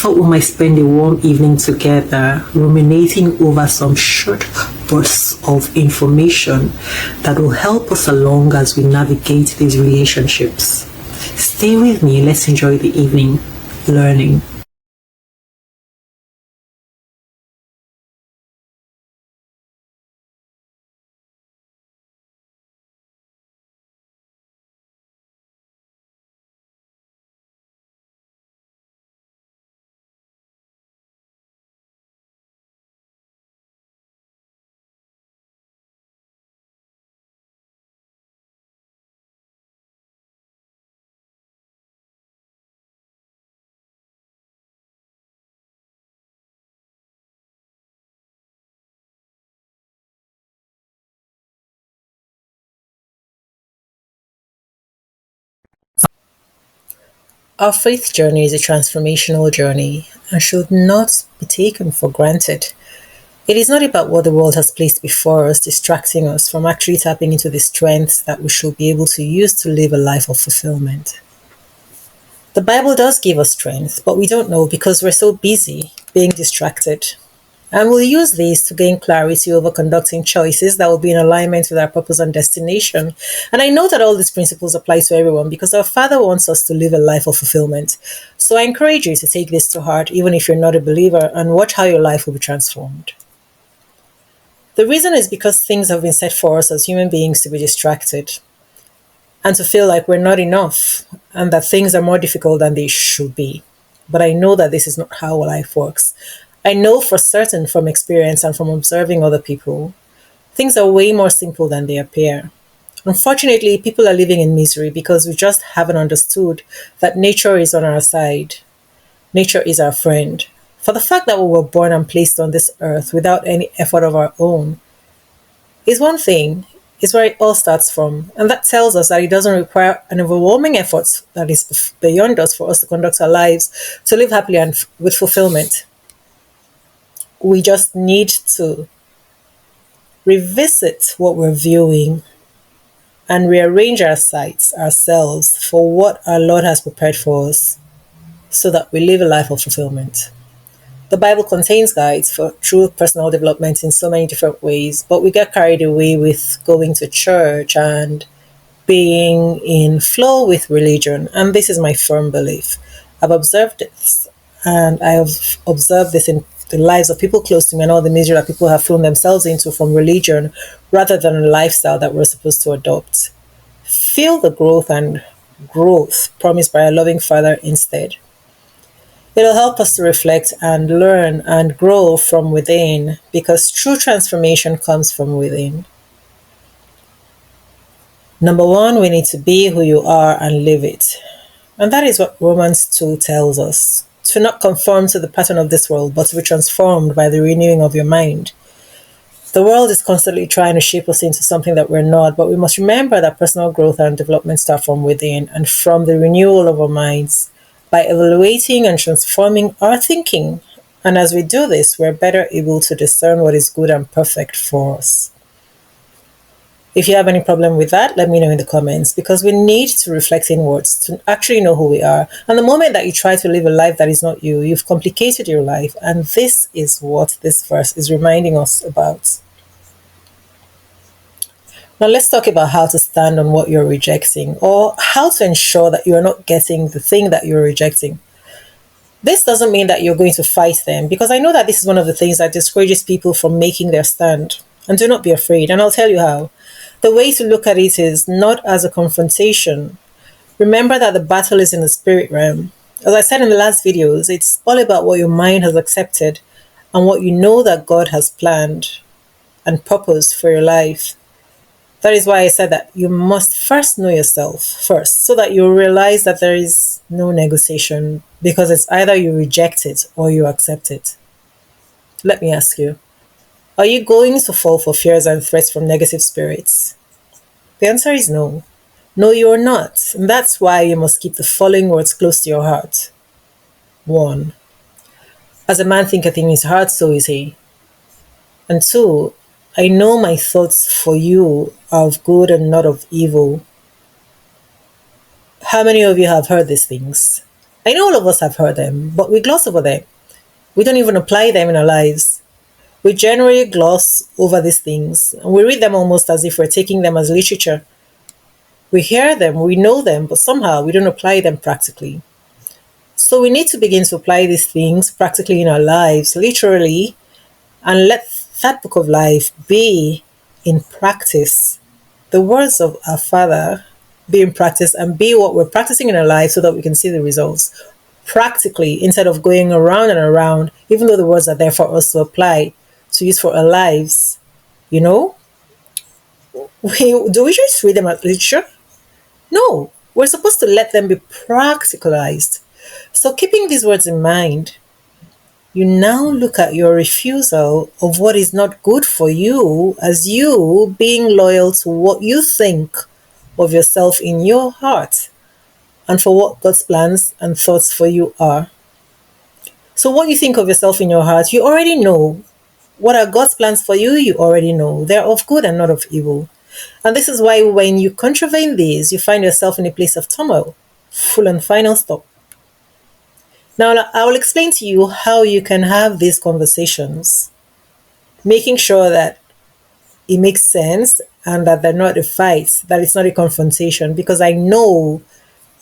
thought we might spend a warm evening together ruminating over some short bursts of information that will help us along as we navigate these relationships. Stay with me, let's enjoy the evening learning. Our faith journey is a transformational journey and should not be taken for granted. It is not about what the world has placed before us, distracting us from actually tapping into the strengths that we should be able to use to live a life of fulfillment. The Bible does give us strength, but we don't know because we're so busy being distracted. And we'll use these to gain clarity over conducting choices that will be in alignment with our purpose and destination. And I know that all these principles apply to everyone because our Father wants us to live a life of fulfillment. So I encourage you to take this to heart, even if you're not a believer, and watch how your life will be transformed. The reason is because things have been set for us as human beings to be distracted and to feel like we're not enough and that things are more difficult than they should be. But I know that this is not how life works. I know for certain from experience and from observing other people, things are way more simple than they appear. Unfortunately, people are living in misery because we just haven't understood that nature is on our side. Nature is our friend. For the fact that we were born and placed on this earth without any effort of our own is one thing, is where it all starts from. And that tells us that it doesn't require an overwhelming effort that is beyond us for us to conduct our lives, to live happily and with fulfillment. We just need to revisit what we're viewing and rearrange our sights, ourselves, for what our Lord has prepared for us so that we live a life of fulfillment. The Bible contains guides for true personal development in so many different ways, but we get carried away with going to church and being in flow with religion. And this is my firm belief. I've observed this, and I have observed this in the lives of people close to me and all the misery that people have thrown themselves into from religion rather than a lifestyle that we're supposed to adopt. Feel the growth promised by a loving Father instead. It'll help us to reflect and learn and grow from within because true transformation comes from within. Number one, we need to be who you are and live it. And that is what Romans 2 tells us. To not conform to the pattern of this world, but to be transformed by the renewing of your mind. The world is constantly trying to shape us into something that we're not, but we must remember that personal growth and development start from within and from the renewal of our minds by evaluating and transforming our thinking. And as we do this, we're better able to discern what is good and perfect for us. If you have any problem with that, let me know in the comments because we need to reflect inwards to actually know who we are. And the moment that you try to live a life that is not you, you've complicated your life. And this is what this verse is reminding us about. Now let's talk about how to stand on what you're rejecting or how to ensure that you're not getting the thing that you're rejecting. This doesn't mean that you're going to fight them because I know that this is one of the things that discourages people from making their stand. And do not be afraid, and I'll tell you how. The way to look at it is not as a confrontation. Remember that the battle is in the spirit realm. As I said in the last videos, it's all about what your mind has accepted and what you know that God has planned and purposed for your life. That is why I said that you must first know yourself first so that you realize that there is no negotiation because it's either you reject it or you accept it. Let me ask you, are you going to fall for fears and threats from negative spirits? The answer is no. No, you're not. And that's why you must keep the following words close to your heart. 1. As a man thinketh in his heart, so is he. And 2. I know my thoughts for you are of good and not of evil. How many of you have heard these things? I know all of us have heard them, but we gloss over them. We don't even apply them in our lives. We generally gloss over these things, and we read them almost as if we're taking them as literature. We hear them, we know them, but somehow we don't apply them practically. So we need to begin to apply these things practically in our lives, literally, and let that book of life be in practice. The words of our Father be in practice and be what we're practicing in our lives so that we can see the results practically instead of going around and around, even though the words are there for us to apply, to use for our lives. You know, do we just read them as literature? No, we're supposed to let them be practicalized. So, keeping these words in mind, you now look at your refusal of what is not good for you as you being loyal to what you think of yourself in your heart and for what God's plans and thoughts for you are. So, what you think of yourself in your heart, you already know. What are God's plans for you? You already know. They're of good and not of evil. And this is why when you contravene these, you find yourself in a place of turmoil, full and final stop. Now, I will explain to you how you can have these conversations, making sure that it makes sense and that they're not a fight, that it's not a confrontation, because I know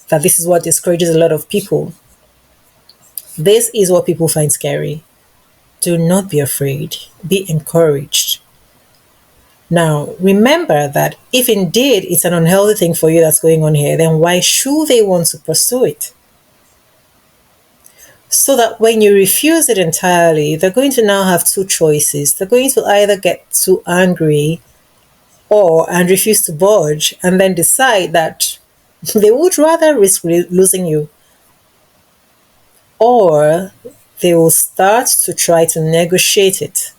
that this is what discourages a lot of people. This is what people find scary. Do not be afraid, be encouraged. Now, remember that if indeed it's an unhealthy thing for you that's going on here, then why should they want to pursue it? So that when you refuse it entirely, they're going to now have two choices. They're going to either get too angry and refuse to budge and then decide that they would rather risk losing you, or they will start to try to negotiate it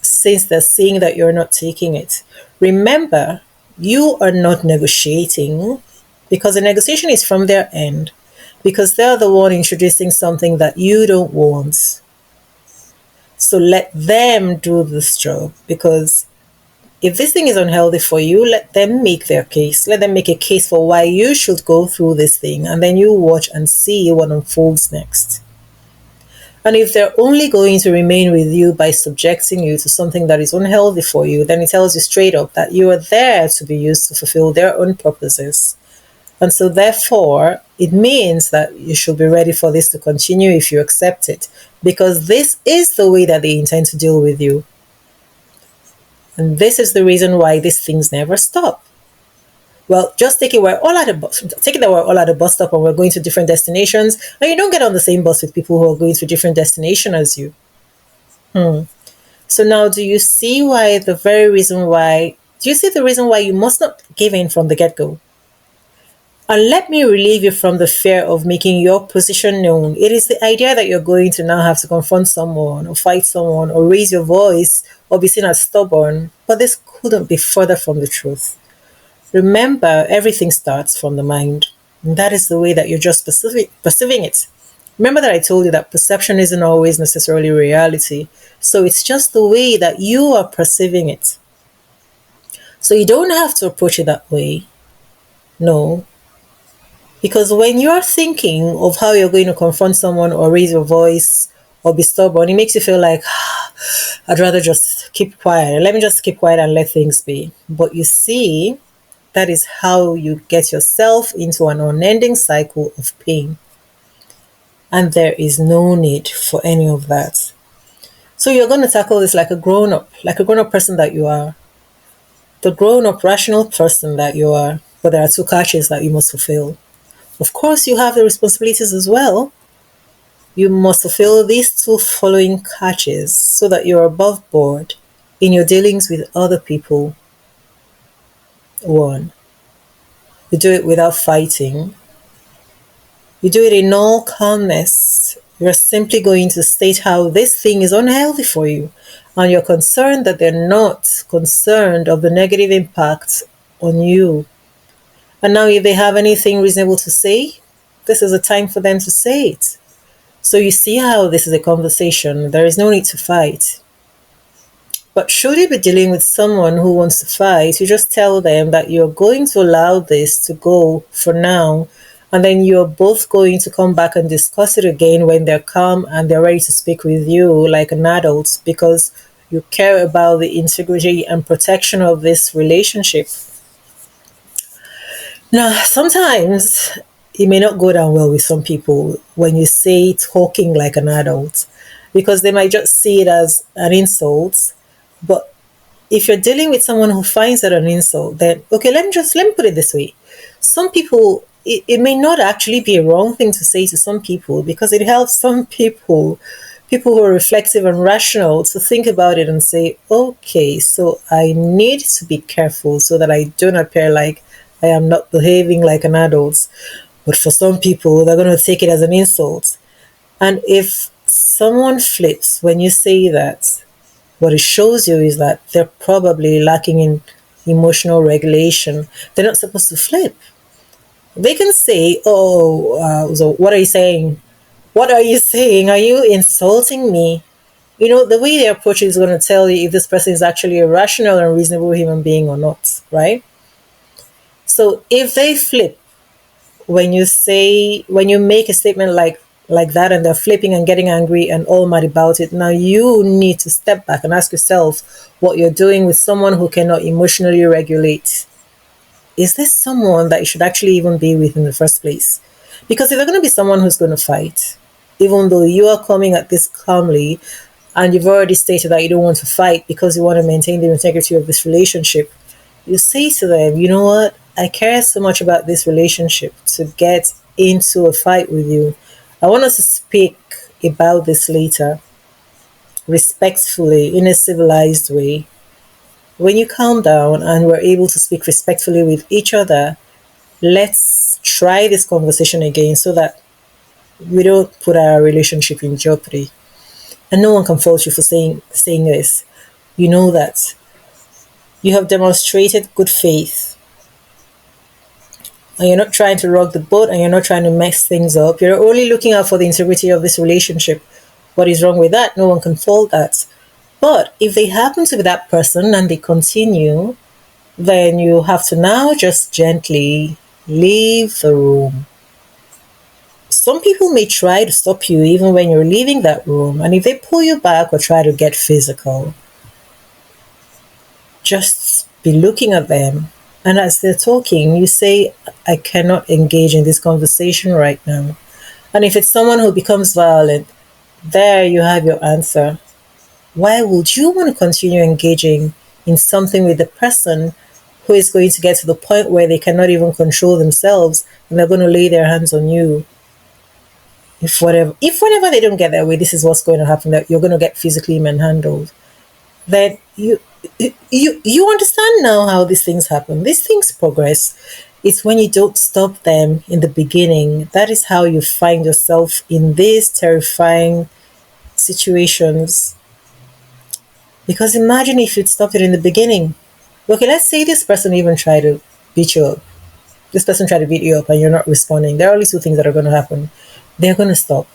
since they're seeing that you're not taking it. Remember, you are not negotiating because the negotiation is from their end, because they're the one introducing something that you don't want. So let them do this job, because if this thing is unhealthy for you, let them make their case. Let them make a case for why you should go through this thing, and then you watch and see what unfolds next. And if they're only going to remain with you by subjecting you to something that is unhealthy for you, then it tells you straight up that you are there to be used to fulfill their own purposes. And so, therefore, it means that you should be ready for this to continue if you accept it, because this is the way that they intend to deal with you. And this is the reason why these things never stop. Well, just take it we're all at a bus. Take it that we're all at a bus stop and we're going to different destinations, and you don't get on the same bus with people who are going to different destination as you. So now, do you see why the very reason why? Do you see the reason why you must not give in from the get-go? And let me relieve you from the fear of making your position known. It is the idea that you're going to now have to confront someone or fight someone or raise your voice or be seen as stubborn, but this couldn't be further from the truth. Remember, everything starts from the mind. And that is the way that you're just perceiving it. Remember that I told you that perception isn't always necessarily reality. So it's just the way that you are perceiving it. So you don't have to approach it that way. No. Because when you're thinking of how you're going to confront someone or raise your voice or be stubborn, it makes you feel like, I'd rather just keep quiet. Let me just keep quiet and let things be. But you see, that is how you get yourself into an unending cycle of pain. And there is no need for any of that. So you're going to tackle this like a grown-up person that you are. The grown-up, rational person that you are. But there are two catches that you must fulfill. Of course, you have the responsibilities as well. You must fulfill these two following catches so that you're above board in your dealings with other people. 1. You do it without fighting. You do it in all calmness. You're simply going to state how this thing is unhealthy for you, and you're concerned that they're not concerned of the negative impact on you. And now, if they have anything reasonable to say, this is a time for them to say it. So you see how this is a conversation. There is no need to fight. But should you be dealing with someone who wants to fight, you just tell them that you're going to allow this to go for now And then you're both going to come back and discuss it again when they're calm and they're ready to speak with you like an adult, because you care about the integrity and protection of this relationship. Now, sometimes it may not go down well with some people when you say talking like an adult, because they might just see it as an insult. But if you're dealing with someone who finds it an insult, then okay, let me put it this way. Some people, it may not actually be a wrong thing to say to some people, because it helps some people who are reflective and rational, to think about it and say, okay, so I need to be careful so that I don't appear like I am not behaving like an adult. But for some people, they're going to take it as an insult. And if someone flips when you say that, what it shows you is that they're probably lacking in emotional regulation. They're not supposed to flip. They can say, oh, so what are you saying? What are you saying? Are you insulting me? You know, the way they approach it is going to tell you if this person is actually a rational and reasonable human being or not, right? So if they flip when you make a statement like that, and they're flipping and getting angry and all mad about it, now you need to step back and ask yourself what you're doing with someone who cannot emotionally regulate. Is this someone that you should actually even be with in the first place? Because if they're going to be someone who's going to fight, even though you are coming at this calmly and you've already stated that you don't want to fight because you want to maintain the integrity of this relationship, you say to them, you know what? I care so much about this relationship to get into a fight with you. I want us to speak about this later, respectfully, in a civilized way. When you calm down and we're able to speak respectfully with each other, let's try this conversation again so that we don't put our relationship in jeopardy. And no one can fault you for saying this. You know that you have demonstrated good faith, and you're not trying to rock the boat, and you're not trying to mess things up. You're only looking out for the integrity of this relationship. What is wrong with that? No one can fault that. But if they happen to be that person and they continue, then you have to now just gently leave the room. Some people may try to stop you even when you're leaving that room, and if they pull you back or try to get physical, just be looking at them. And as they're talking, you say, I cannot engage in this conversation right now. And if it's someone who becomes violent, there you have your answer. Why would you want to continue engaging in something with the person who is going to get to the point where they cannot even control themselves and they're going to lay their hands on you? If whenever they don't get their way, this is what's going to happen, that you're going to get physically manhandled, then you understand now how these things happen. These things progress. It's when you don't stop them in the beginning. That is how you find yourself in these terrifying situations. Because imagine if you'd stopped it in the beginning. Okay, let's say this person even tried to beat you up. This person tried to beat you up and you're not responding. There are only two things that are going to happen. They're going to stop.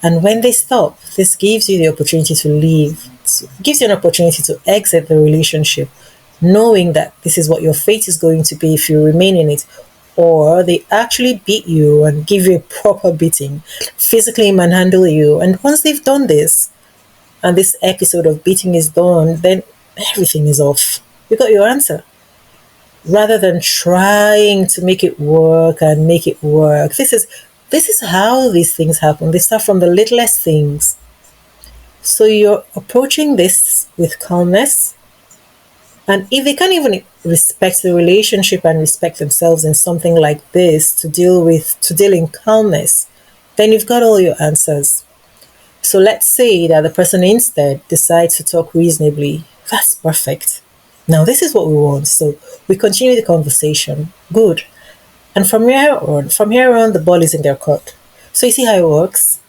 And when they stop, this gives you the opportunity to leave. It gives you an opportunity to exit the relationship, knowing that this is what your fate is going to be if you remain in it. Or they actually beat you and give you a proper beating, physically manhandle you. And once they've done this, and this episode of beating is done, then everything is off. You got your answer. Rather than trying to make it work and make it work. This is how these things happen. They start from the littlest things. So you're approaching this with calmness. And if they can't even respect the relationship and respect themselves in something like this to deal in calmness, then you've got all your answers. So let's say that the person instead decides to talk reasonably. That's perfect. Now this is what we want. So we continue the conversation. Good. And from here on, the ball is in their court. So you see how it works?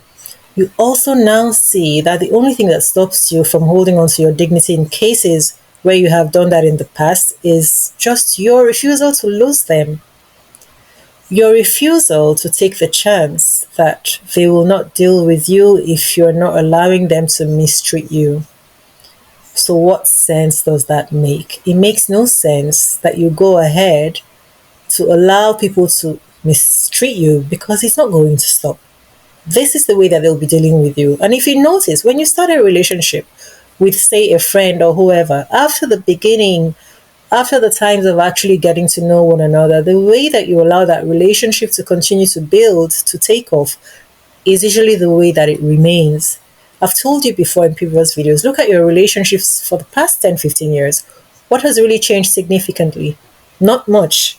You also now see that the only thing that stops you from holding on to your dignity in cases where you have done that in the past is just your refusal to lose them. Your refusal to take the chance that they will not deal with you if you're not allowing them to mistreat you. So what sense does that make? It makes no sense that you go ahead to allow people to mistreat you, because it's not going to stop. This is the way that they'll be dealing with you. And if you notice, when you start a relationship with, say, a friend or whoever, after the beginning, after the times of actually getting to know one another, the way that you allow that relationship to continue to build, to take off, is usually the way that it remains. I've told you before in previous videos, look at your relationships for the past 10, 15 years. What has really changed significantly? Not much.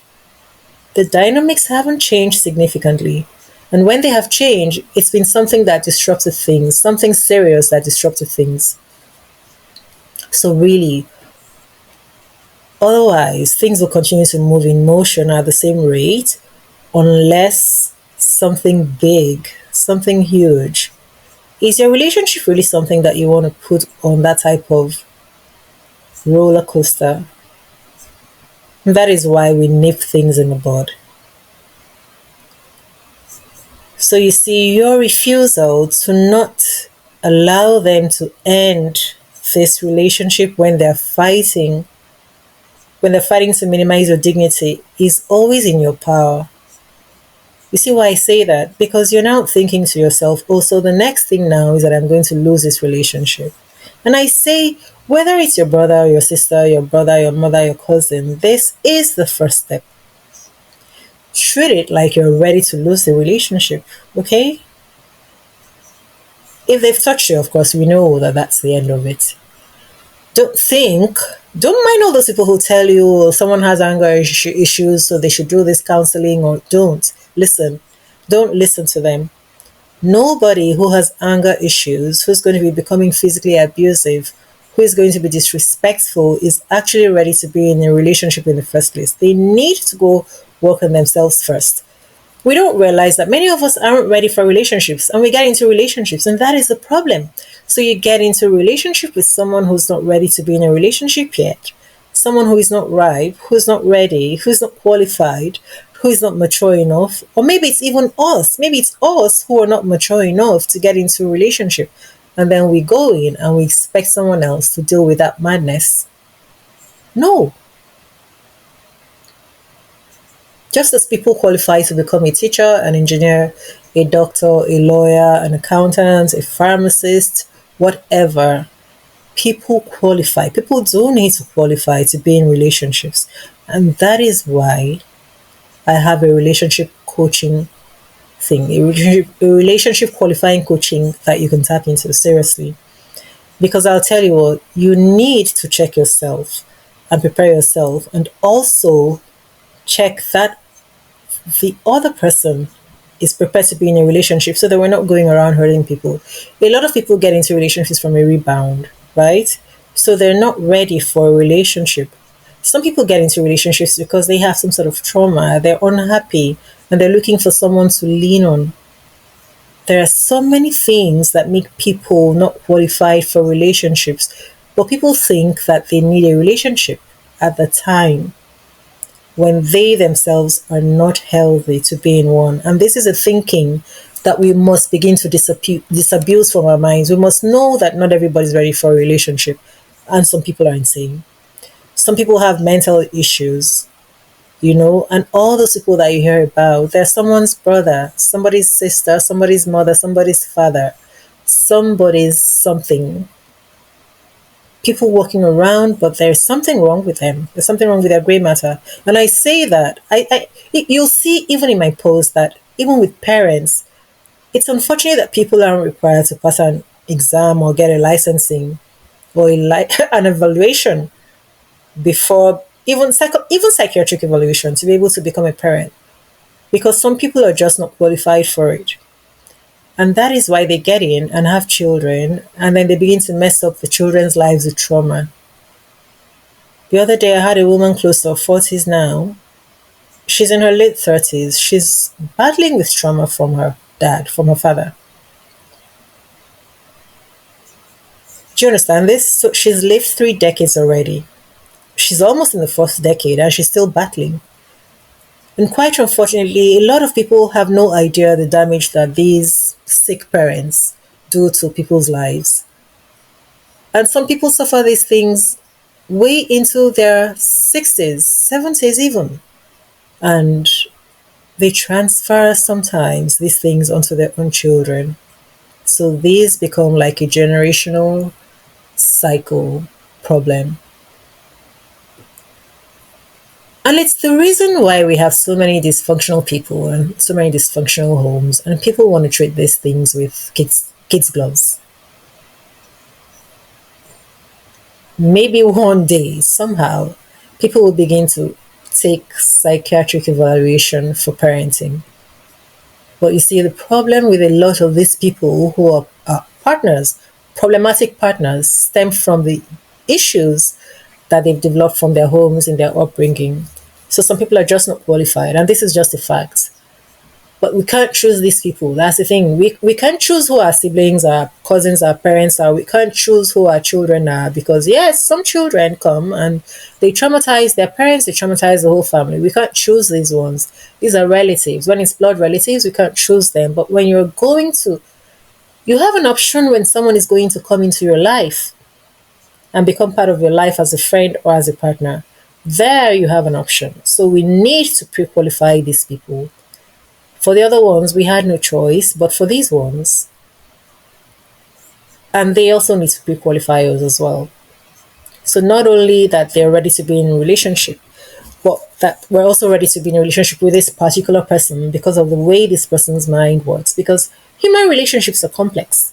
The dynamics haven't changed significantly. And when they have changed, it's been something that disrupted things, something serious that disrupted things. So, really, otherwise, things will continue to move in motion at the same rate unless something big, something huge. Is your relationship really something that you want to put on that type of roller coaster? That is why we nip things in the bud. So you see, your refusal to not allow them to end this relationship when they're fighting to minimize your dignity, is always in your power. You see why I say that? Because you're now thinking to yourself, oh, so the next thing now is that I'm going to lose this relationship. And I say, whether it's your brother, your sister, your brother, your mother, your cousin, this is the first step. Treat it like you're ready to lose the relationship, okay? If they've touched you, of course, we know that that's the end of it. Don't think, don't mind all those people who tell you, oh, someone has anger issues, so they should do this counseling, or don't. Listen. Don't listen to them. Nobody who has anger issues, who's going to be becoming physically abusive, who is going to be disrespectful, is actually ready to be in a relationship in the first place. They need to go work on themselves first. We don't realize that many of us aren't ready for relationships, and we get into relationships, and that is the problem. So you get into a relationship with someone who's not ready to be in a relationship yet, someone who is not ripe, who's not ready, who's not qualified, who is not mature enough, or maybe it's even us. Maybe it's us who are not mature enough to get into a relationship, and then we go in and we expect someone else to deal with that madness. No. Just as people qualify to become a teacher, an engineer, a doctor, a lawyer, an accountant, a pharmacist, whatever, people qualify. People do need to qualify to be in relationships. And that is why I have a relationship coaching thing, a relationship qualifying coaching that you can tap into, seriously. Because I'll tell you what, you need to check yourself and prepare yourself, and also check that the other person is prepared to be in a relationship, so that we're not going around hurting people. A lot of people get into relationships from a rebound, right? So they're not ready for a relationship. Some people get into relationships because they have some sort of trauma, they're unhappy, and they're looking for someone to lean on. There are so many things that make people not qualified for relationships, but people think that they need a relationship at the time when they themselves are not healthy to be in one. And this is a thinking that we must begin to disabuse from our minds. We must know that not everybody's ready for a relationship, and some people are insane. Some people have mental issues, and all those people that you hear about, they're someone's brother, somebody's sister, somebody's mother, somebody's father, somebody's something. People walking around, but there's something wrong with them. There's something wrong with their gray matter. And I say that, you'll see even in my post that even with parents, it's unfortunate that people aren't required to pass an exam or get a licensing or an evaluation before even psychiatric evaluation to be able to become a parent, because some people are just not qualified for it. And that is why they get in and have children, and then they begin to mess up the children's lives with trauma. The other day, I had a woman close to her 40s now. She's in her late 30s. She's battling with trauma from her dad, from her father. Do you understand this? So she's lived 3 decades already. She's almost in the fourth decade and she's still battling. And quite unfortunately, a lot of people have no idea the damage that these sick parents do to people's lives. And some people suffer these things way into their 60s, 70s even. And they transfer sometimes these things onto their own children. So these become like a generational cycle problem. And it's the reason why we have so many dysfunctional people and so many dysfunctional homes, and people want to treat these things with kids gloves. Maybe one day, somehow, people will begin to take psychiatric evaluation for parenting. But you see, the problem with a lot of these people who are partners, problematic partners, stem from the issues that they've developed from their homes and their upbringing. So some people are just not qualified, and this is just a fact. But we can't choose these people. That's the thing. We can't choose who our siblings, our cousins, our parents are. We can't choose who our children are because, yes, some children come and they traumatize their parents, they traumatize the whole family. We can't choose these ones. These are relatives. When it's blood relatives, we can't choose them. But when you have an option when someone is going to come into your life and become part of your life as a friend or as a partner. There you have an option. So we need to pre qualify these people. For the other ones, we had no choice, but for these ones, and they also need to pre-qualify us as well. So not only that they're ready to be in a relationship, but that we're also ready to be in a relationship with this particular person because of the way this person's mind works. Because human relationships are complex,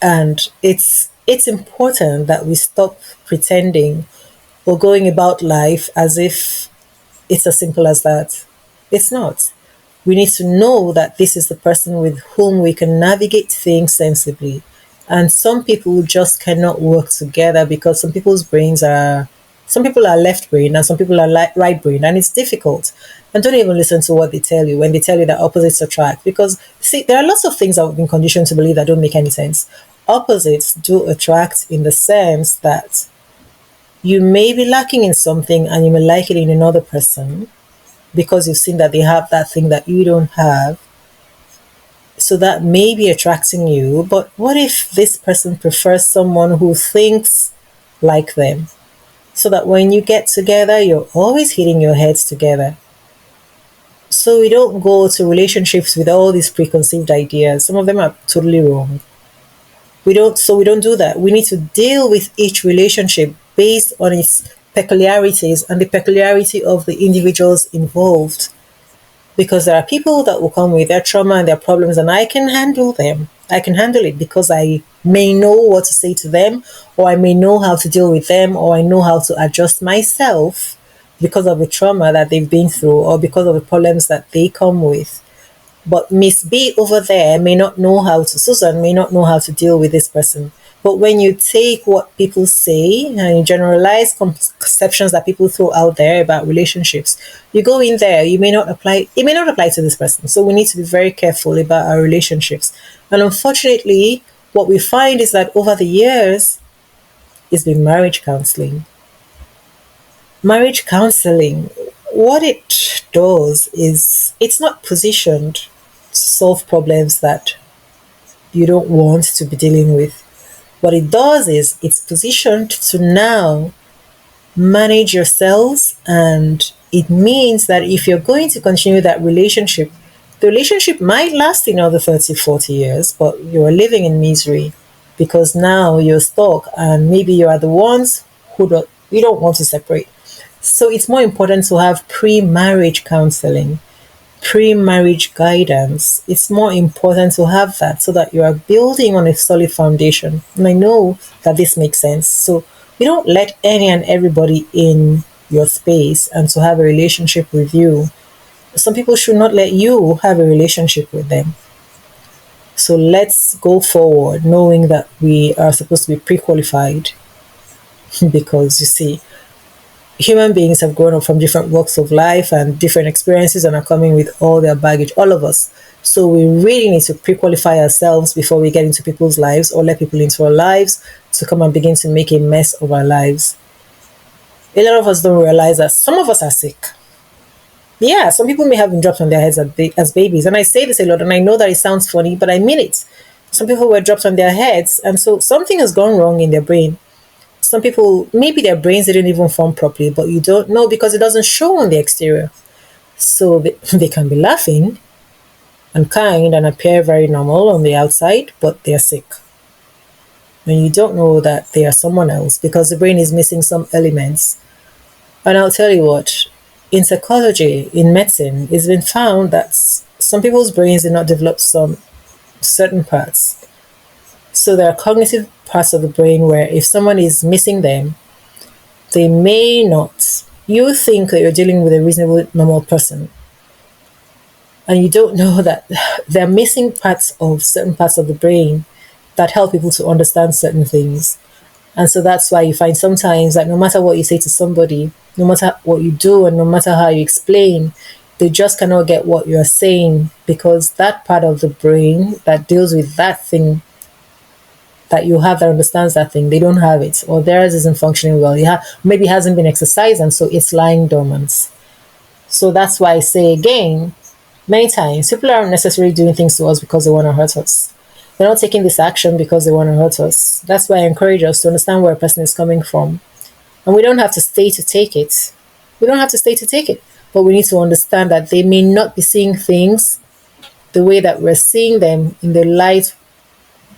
and it's important that we stop pretending or going about life as if it's as simple as that. It's not. We need to know that this is the person with whom we can navigate things sensibly. And some people just cannot work together because some people are left brain and some people are right brain, and it's difficult. And don't even listen to what they tell you when they tell you that opposites attract. Because, see, there are lots of things that we've been conditioned to believe that don't make any sense. Opposites do attract in the sense that you may be lacking in something and you may like it in another person because you've seen that they have that thing that you don't have. So that may be attracting you. But what if this person prefers someone who thinks like them? So that when you get together, you're always hitting your heads together. So we don't go to relationships with all these preconceived ideas. Some of them are totally wrong. We don't do that. We need to deal with each relationship based on its peculiarities and the peculiarity of the individuals involved. Because there are people that will come with their trauma and their problems, and I can handle them. I can handle it because I may know what to say to them, or I may know how to deal with them, or I know how to adjust myself because of the trauma that they've been through, or because of the problems that they come with. But Miss B over there may not know how to, Susan may not know how to deal with this person. But when you take what people say and you generalize conceptions that people throw out there about relationships, you go in there, it may not apply to this person. So we need to be very careful about our relationships. And unfortunately, what we find is that over the years, it's been marriage counseling. Marriage counseling, what it does is it's not positioned to solve problems that you don't want to be dealing with. What it does is it's positioned to now manage yourselves, and it means that if you're going to continue that relationship, the relationship might last another 30, 40 years, but you're living in misery because now you're stuck and maybe you are the ones you don't want to separate. So it's more important to have pre-marriage counseling, pre-marriage guidance. It's more important to have that so that you are building on a solid foundation. And I know that this makes sense. So you don't let any and everybody in your space and to have a relationship with you. Some people should not let you have a relationship with them. So let's go forward knowing that we are supposed to be pre-qualified because you see, human beings have grown up from different walks of life and different experiences and are coming with all their baggage, all of us. So we really need to pre-qualify ourselves before we get into people's lives or let people into our lives to come and begin to make a mess of our lives. A lot of us don't realize that some of us are sick. Yeah, some people may have been dropped on their heads as babies. And I say this a lot, and I know that it sounds funny, but I mean it. Some people were dropped on their heads, and so something has gone wrong in their brain. Some people, maybe their brains didn't even form properly, but you don't know because it doesn't show on the exterior. So they can be laughing and kind and appear very normal on the outside, but they're sick. And you don't know that they are someone else because the brain is missing some elements. And I'll tell you what, in psychology, in medicine, it's been found that some people's brains did not develop some certain parts. So there are cognitive parts of the brain where if someone is missing them, they may not. You think that you're dealing with a reasonable, normal person, and you don't know that they're missing parts of certain parts of the brain that help people to understand certain things. And so that's why you find sometimes that no matter what you say to somebody, no matter what you do, and no matter how you explain, they just cannot get what you're saying because that part of the brain that deals with that thing that you have that understands that thing, they don't have it, or theirs isn't functioning well. Maybe it hasn't been exercised, and so it's lying dormant. So that's why I say again, many times people aren't necessarily doing things to us because they want to hurt us. They're not taking this action because they want to hurt us. That's why I encourage us to understand where a person is coming from. And we don't have to stay to take it. We don't have to stay to take it. But we need to understand that they may not be seeing things the way that we're seeing them in the light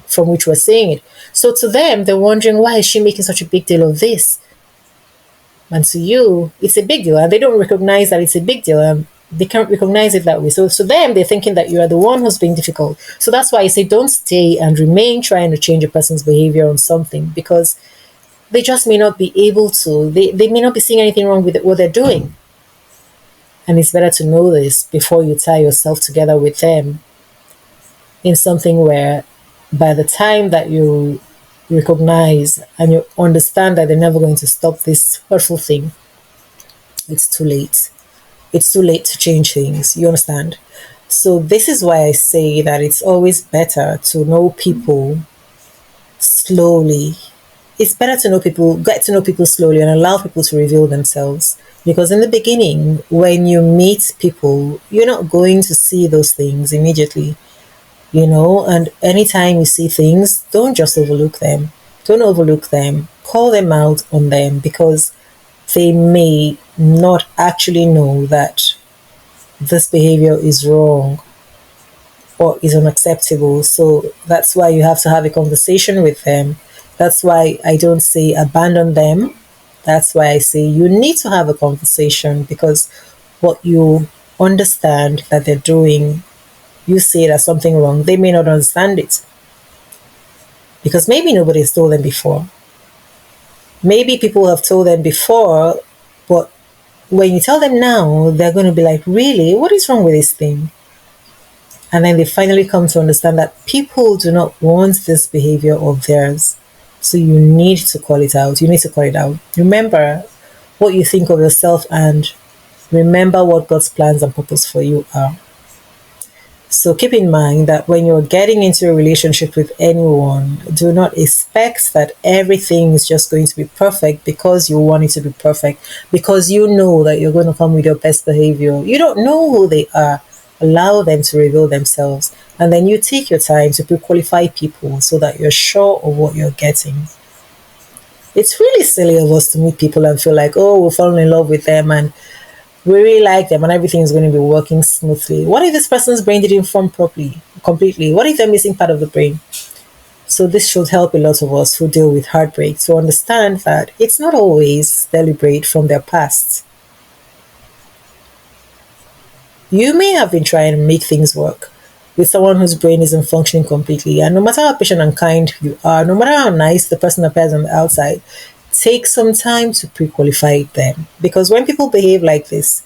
from which we're seeing it. So to them, they're wondering, why is she making such a big deal of this? And to you, it's a big deal. And they don't recognize that it's a big deal. And they can't recognize it that way. So to them, they're thinking that you are the one who's being difficult. So that's why I say don't stay and remain trying to change a person's behavior on something because they just may not be able to. They may not be seeing anything wrong with what they're doing. And it's better to know this before you tie yourself together with them in something where by the time that you recognize and you understand that they're never going to stop this hurtful thing, it's too late. It's too late to change things. You understand? So this is why I say that it's always better to know people slowly. It's better to know people, get to know people slowly and allow people to reveal themselves. Because in the beginning, when you meet people, you're not going to see those things immediately. And anytime you see things, don't just overlook them. Don't overlook them. Call them out on them because they may not actually know that this behavior is wrong or is unacceptable. So that's why you have to have a conversation with them. That's why I don't say abandon them. That's why I say you need to have a conversation because what you understand that they're doing, you say there's something wrong. They may not understand it because maybe nobody's told them before. Maybe people have told them before, but when you tell them now, they're going to be like, really? What is wrong with this thing? And then they finally come to understand that people do not want this behavior of theirs. So you need to call it out. You need to call it out. Remember what you think of yourself and remember what God's plans and purpose for you are. So keep in mind that when you're getting into a relationship with anyone, do not expect that everything is just going to be perfect because you want it to be perfect, because you know that you're going to come with your best behavior. You don't know who they are. Allow them to reveal themselves. And then you take your time to pre-qualify people so that you're sure of what you're getting. It's really silly of us to meet people and feel like, oh, we'll fall in love with them and we really like them and everything is going to be working smoothly. What if this person's brain didn't form properly, completely? What if they're missing part of the brain? So this should help a lot of us who deal with heartbreak to understand that it's not always deliberate from their past. You may have been trying to make things work with someone whose brain isn't functioning completely, and no matter how patient and kind you are, no matter how nice the person appears on the outside, take some time to pre-qualify them. Because when people behave like this,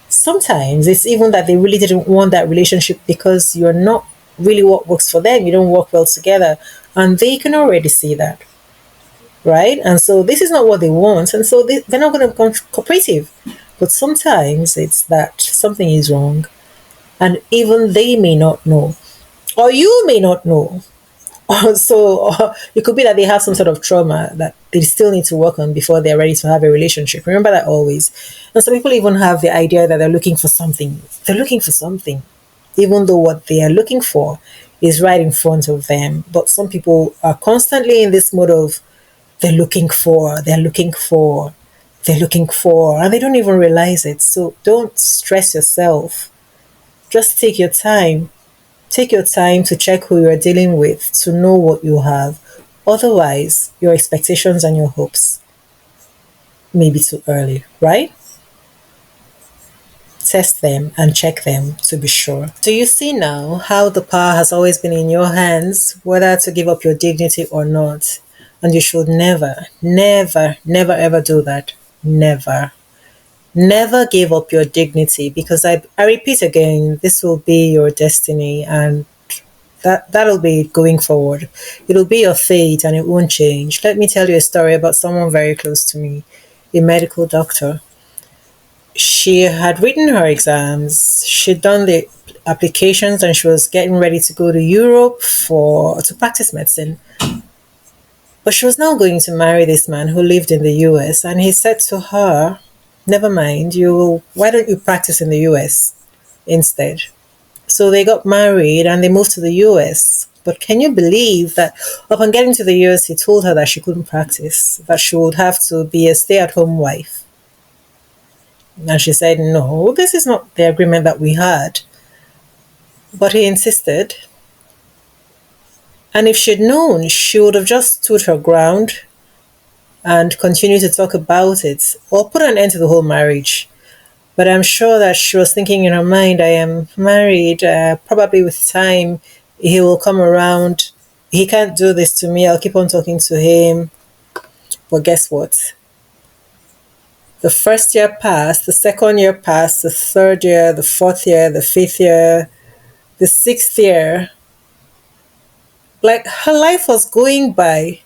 sometimes it's even that they really didn't want that relationship because you're not really what works for them. You don't work well together. And they can already see that. Right? And so this is not what they want. And so they're not going to become cooperative. But sometimes it's that something is wrong. And even they may not know. Or you may not know. So it could be that they have some sort of trauma that they still need to work on before they're ready to have a relationship. Remember that always. And some people even have the idea that they're looking for something. They're looking for something, even though what they are looking for is right in front of them. But some people are constantly in this mode of they're looking for, they're looking for, they're looking for, and they don't even realize it. So don't stress yourself. Just take your time. Take your time to check who you're dealing with, to know what you have. Otherwise, your expectations and your hopes may be too early, right? Test them and check them to be sure. Do you see now how the power has always been in your hands, whether to give up your dignity or not? And you should never, never, never ever do that. Never. Never give up your dignity, because I repeat again, this will be your destiny, and that'll be going forward. It'll be your fate and it won't change. Let me tell you a story about someone very close to me, a medical doctor. She had written her exams, she'd done the applications, and she was getting ready to go to Europe for to practice medicine. But she was now going to marry this man who lived in the US, and he said to her, "Never mind, why don't you practice in the US instead?" So they got married and they moved to the US. But can you believe that upon getting to the US, he told her that she couldn't practice, that she would have to be a stay at home wife? And she said, "No, this is not the agreement that we had." But he insisted. And if she'd known, she would have just stood her ground and continued to talk about it, or put an end to the whole marriage. But I'm sure that she was thinking in her mind, I am married, probably with time he will come around. He can't do this to me. I'll keep on talking to him. But guess what? The first year passed, the second year passed, the third year, the fourth year, the fifth year, the sixth year. Like, her life was going by.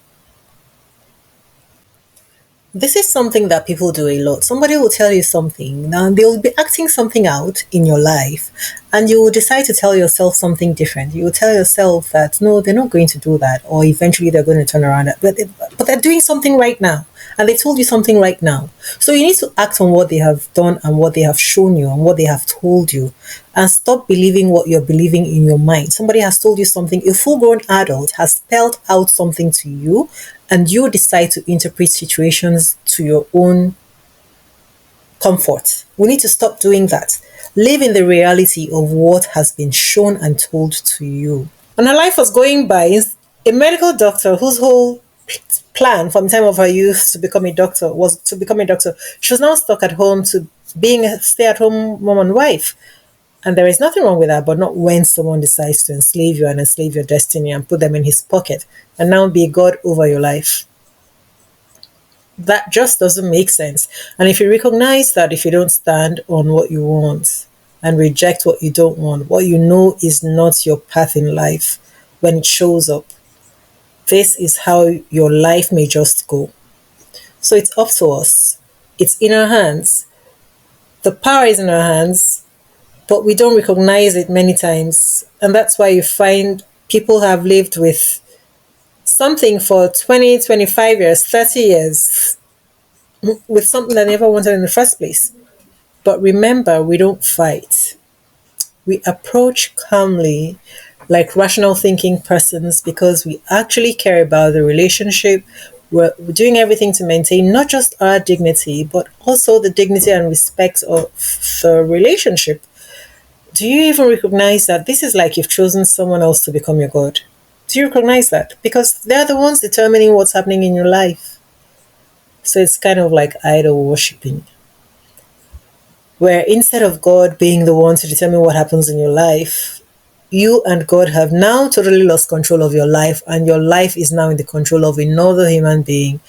This is something that people do a lot. Somebody will tell you something, and they'll be acting something out in your life, and you will decide to tell yourself something different. You will tell yourself that no, they're not going to do that, or eventually they're going to turn around. But they're doing something right now, and they told you something right now. So you need to act on what they have done and what they have shown you and what they have told you, and stop believing what you're believing in your mind. Somebody has told you something, a full-grown adult has spelled out something to you, and you decide to interpret situations to your own comfort. We need to stop doing that. Live in the reality of what has been shown and told to you. And her life was going by. A medical doctor whose whole plan from the time of her youth to become a doctor was to become a doctor. She was now stuck at home to being a stay-at-home mom and wife. And there is nothing wrong with that, but not when someone decides to enslave you and enslave your destiny and put them in his pocket and now be God over your life. That just doesn't make sense. And if you recognize that, if you don't stand on what you want and reject what you don't want, what you know is not your path in life, when it shows up, this is how your life may just go. So it's up to us. It's in our hands. The power is in our hands, but we don't recognize it many times. And that's why you find people have lived with something for 20, 25 years, 30 years, with something that they never wanted in the first place. But remember, we don't fight. We approach calmly, like rational thinking persons, because we actually care about the relationship. We're doing everything to maintain not just our dignity, but also the dignity and respect of the relationship. Do you even recognize that this is like you've chosen someone else to become your God? Do you recognize that? Because they're the ones determining what's happening in your life. So it's kind of like idol worshipping, where instead of God being the one to determine what happens in your life, you and God have now totally lost control of your life, and your life is now in the control of another human being.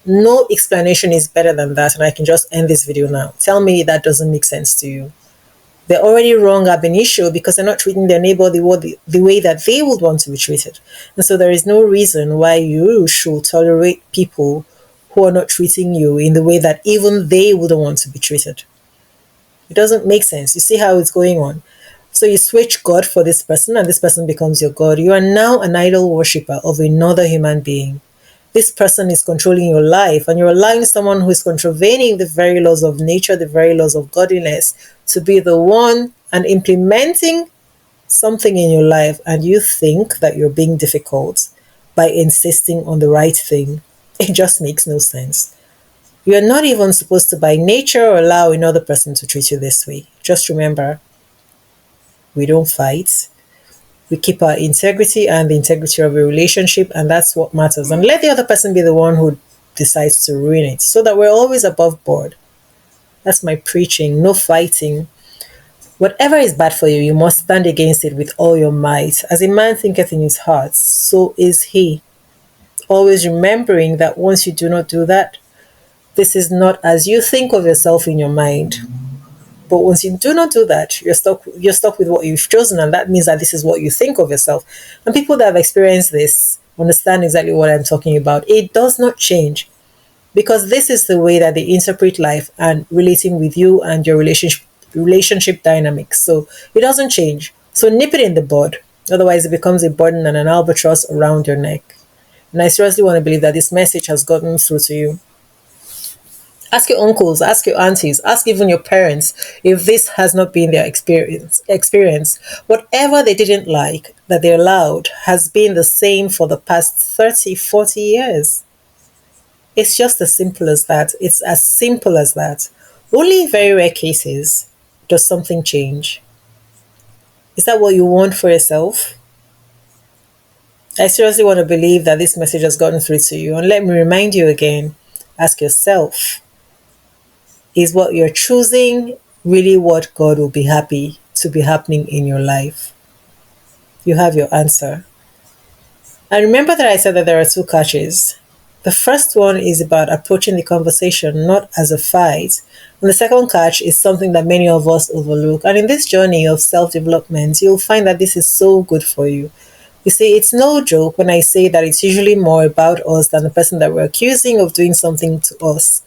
No explanation is better than that, and I can just end this video now. Tell me that doesn't make sense to you. They're already wrong ab initio because they're not treating their neighbor the way that they would want to be treated. And so there is no reason why you should tolerate people who are not treating you in the way that even they wouldn't want to be treated. It doesn't make sense. You see how it's going on. So you switch God for this person, and this person becomes your God. You are now an idol worshiper of another human being. This person is controlling your life, and you're allowing someone who is contravening the very laws of nature, the very laws of godliness, to be the one and implementing something in your life, and you think that you're being difficult by insisting on the right thing. It just makes no sense. You're not even supposed to, by nature, allow another person to treat you this way. Just remember, we don't fight. We keep our integrity and the integrity of a relationship, and that's what matters. And let the other person be the one who decides to ruin it so that we're always above board. That's my preaching. No fighting. Whatever is bad for you, you must stand against it with all your might. As a man thinketh in his heart, so is he. Always remembering that once you do not do that, this is not as you think of yourself in your mind. But once you do not do that, you're stuck with what you've chosen, and that means that this is what you think of yourself. And people that have experienced this understand exactly what I'm talking about. It does not change because this is the way that they interpret life and relating with you and your relationship dynamics. So it doesn't change. So nip it in the bud. Otherwise, it becomes a burden and an albatross around your neck. And I seriously want to believe that this message has gotten through to you. Ask your uncles, ask your aunties, ask even your parents if this has not been their experience. Whatever they didn't like that they allowed has been the same for the past 30, 40 years. It's just as simple as that. It's as simple as that. Only in very rare cases does something change. Is that what you want for yourself? I seriously want to believe that this message has gotten through to you. And let me remind you again, ask yourself, is what you're choosing really what God will be happy to be happening in your life? You have your answer. And remember that I said that there are two catches. The first one is about approaching the conversation not as a fight. And the second catch is something that many of us overlook. And in this journey of self development, you'll find that this is so good for you. You see, it's no joke when I say that it's usually more about us than the person that we're accusing of doing something to us.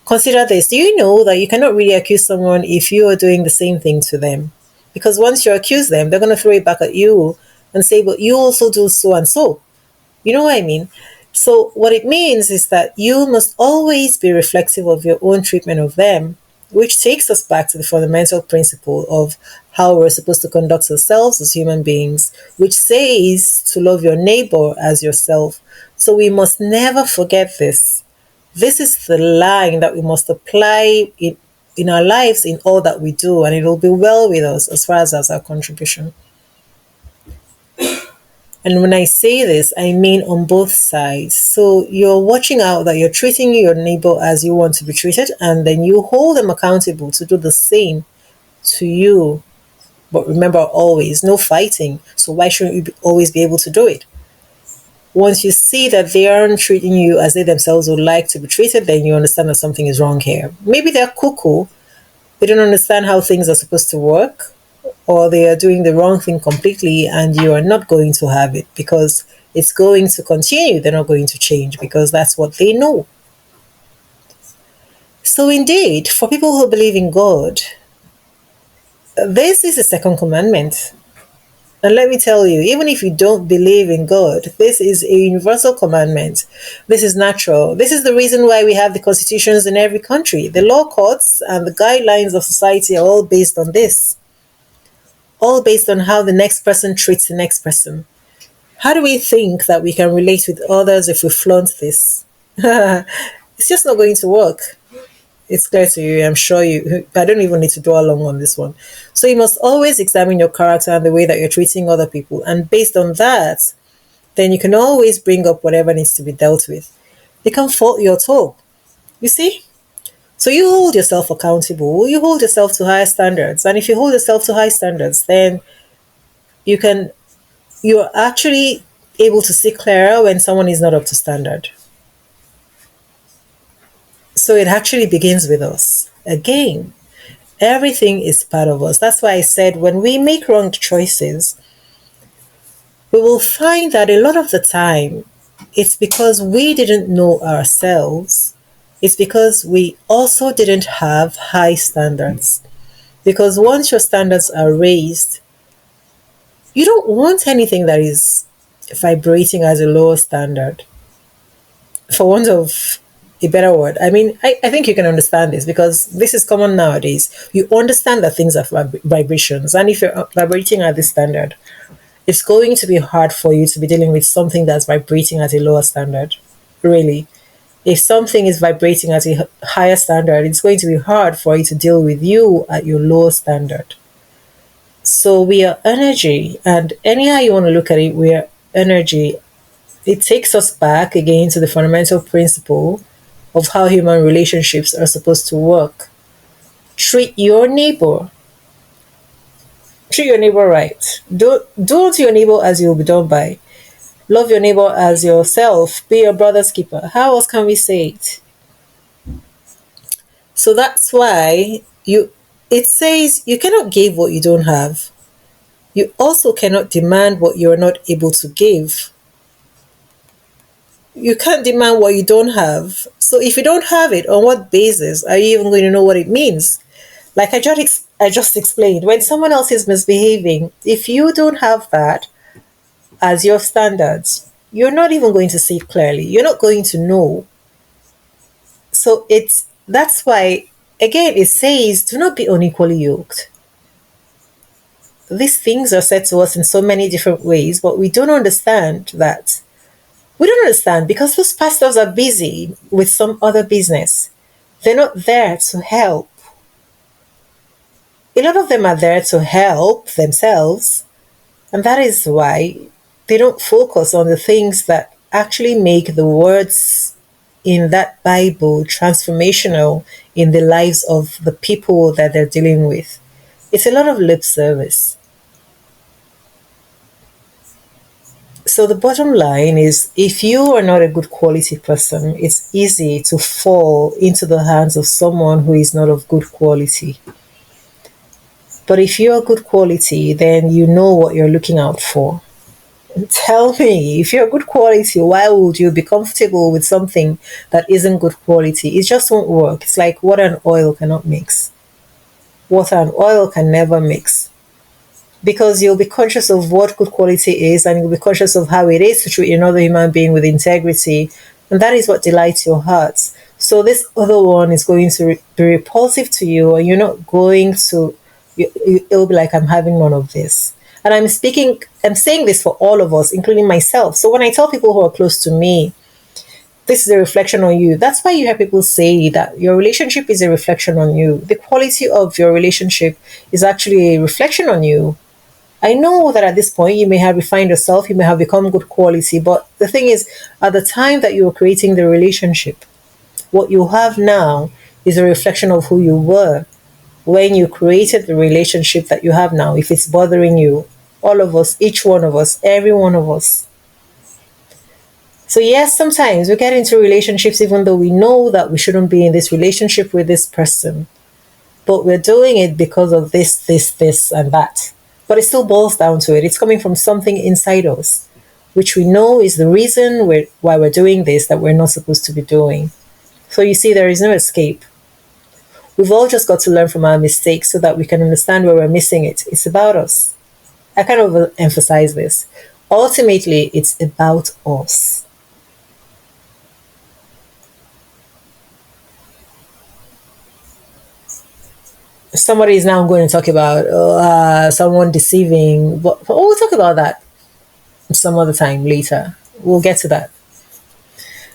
Consider this. Do you know that you cannot really accuse someone if you are doing the same thing to them? Because once you accuse them, they're going to throw it back at you and say, but you also do so and so. You know what I mean? So, what it means is that you must always be reflective of your own treatment of them, which takes us back to the fundamental principle of how we're supposed to conduct ourselves as human beings, which says to love your neighbor as yourself. So, we must never forget this. This is the line that we must apply in our lives in all that we do, and it will be well with us as far as our contribution. And when I say this, I mean on both sides. So you're watching out that you're treating your neighbor as you want to be treated, and then you hold them accountable to do the same to you. But remember, always, no fighting. So why shouldn't you always be able to do it? Once you see that they aren't treating you as they themselves would like to be treated, then you understand that something is wrong here. Maybe they're cuckoo. They don't understand how things are supposed to work, or they are doing the wrong thing completely, and you are not going to have it because it's going to continue. They're not going to change because that's what they know. So, indeed, for people who believe in God, this is the second commandment. And let me tell you, even if you don't believe in God, this is a universal commandment. This is natural. This is the reason why we have the constitutions in every country. The law courts and the guidelines of society are all based on this. All based on how the next person treats the next person. How do we think that we can relate with others if we flaunt this? It's just not going to work. It's clear to you, I'm sure you. I don't even need to dwell long on this one. So you must always examine your character and the way that you're treating other people. And based on that, then you can always bring up whatever needs to be dealt with. They can fault you at all. You see? So you hold yourself accountable, you hold yourself to higher standards. And if you hold yourself to high standards, then you're actually able to see clearer when someone is not up to standard. So it actually begins with us. Again, everything is part of us. That's why I said when we make wrong choices, we will find that a lot of the time it's because we didn't know ourselves. It's because we also didn't have high standards. Because once your standards are raised, you don't want anything that is vibrating as a lower standard. For want of a better word, I mean, I think you can understand this because this is common nowadays. You understand that things are vibrations, and if you're vibrating at this standard, it's going to be hard for you to be dealing with something that's vibrating at a lower standard. Really. If something is vibrating at a higher standard, it's going to be hard for it to deal with you at your lower standard. So we are energy, and anyhow you want to look at it, we are energy. It takes us back again to the fundamental principle of how human relationships are supposed to work. Treat your neighbor. Treat your neighbor right. Do unto your neighbor as you will be done by. Love your neighbor as yourself. Be your brother's keeper. How else can we say it? So that's why it says you cannot give what you don't have. You also cannot demand what you're not able to give. You can't demand what you don't have. So if you don't have it, on what basis are you even going to know what it means? Like I just explained, when someone else is misbehaving, if you don't have that as your standards, you're not even going to see it clearly. You're not going to know. So that's why again it says do not be unequally yoked. These things are said to us in so many different ways, but we don't understand that. We don't understand because those pastors are busy with some other business. They're not there to help. A lot of them are there to help themselves, and that is why they don't focus on the things that actually make the words in that Bible transformational in the lives of the people that they're dealing with. It's a lot of lip service. So the bottom line is if you are not a good quality person, it's easy to fall into the hands of someone who is not of good quality. But if you're good quality, then you know what you're looking out for. Tell me, if you're good quality, why would you be comfortable with something that isn't good quality? It just won't work. It's like water and oil cannot mix. Water and oil can never mix. Because you'll be conscious of what good quality is, and you'll be conscious of how it is to treat another human being with integrity. And that is what delights your heart. So this other one is going to be repulsive to you, and you're not going to, it'll be like, I'm having none of this. And I'm saying this for all of us, including myself. So when I tell people who are close to me, this is a reflection on you. That's why you hear people say that your relationship is a reflection on you. The quality of your relationship is actually a reflection on you. I know that at this point you may have refined yourself, you may have become good quality, but the thing is, at the time that you were creating the relationship, what you have now is a reflection of who you were when you created the relationship that you have now. If it's bothering you, all of us, each one of us, every one of us. So yes, sometimes we get into relationships even though we know that we shouldn't be in this relationship with this person, but we're doing it because of this, and that. But it still boils down to it. It's coming from something inside us, which we know is the reason why we're doing this that we're not supposed to be doing. So you see, there is no escape. We've all just got to learn from our mistakes so that we can understand where we're missing it. It's about us. I kind of emphasize this. Ultimately, it's about us. Somebody is now going to talk about someone deceiving, but we'll talk about that some other time later. We'll get to that.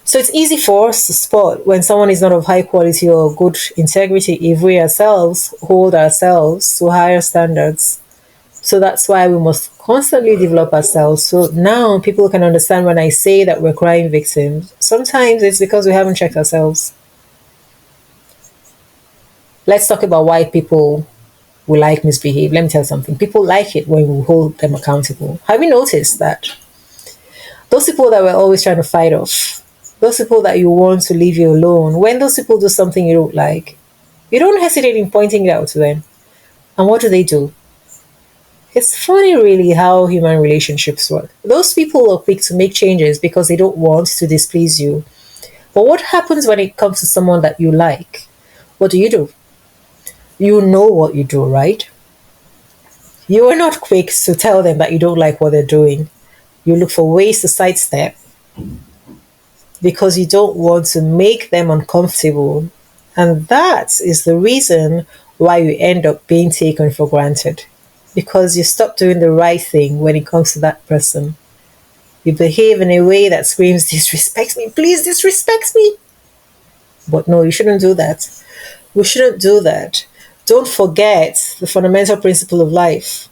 So it's easy for us to spot when someone is not of high quality or good integrity if we ourselves hold ourselves to higher standards. So that's why we must constantly develop ourselves. So now people can understand when I say that we're crime victims. Sometimes it's because we haven't checked ourselves. Let's talk about why people will like misbehave. Let me tell you something. People like it when we hold them accountable. Have you noticed that? Those people that we're always trying to fight off, those people that you want to leave you alone, when those people do something you don't like, you don't hesitate in pointing it out to them. And what do? It's funny, really, how human relationships work. Those people are quick to make changes because they don't want to displease you. But what happens when it comes to someone that you like? What do? You know what you do, right? You are not quick to tell them that you don't like what they're doing. You look for ways to sidestep because you don't want to make them uncomfortable. And that is the reason why you end up being taken for granted. Because you stop doing the right thing when it comes to that person. You behave in a way that screams, disrespect me, please disrespect me. But no, you shouldn't do that. We shouldn't do that. Don't forget the fundamental principle of life,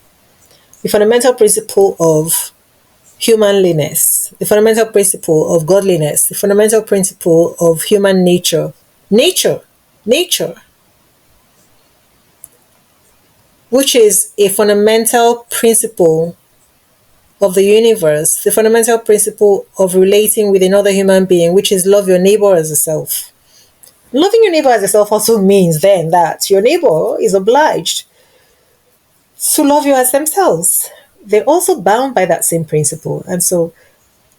the fundamental principle of humanliness, the fundamental principle of godliness, the fundamental principle of human nature. Nature, nature, which is a fundamental principle of the universe, the fundamental principle of relating with another human being, which is love your neighbor as yourself. Loving your neighbor as yourself also means then that your neighbor is obliged to love you as themselves. They're also bound by that same principle. And so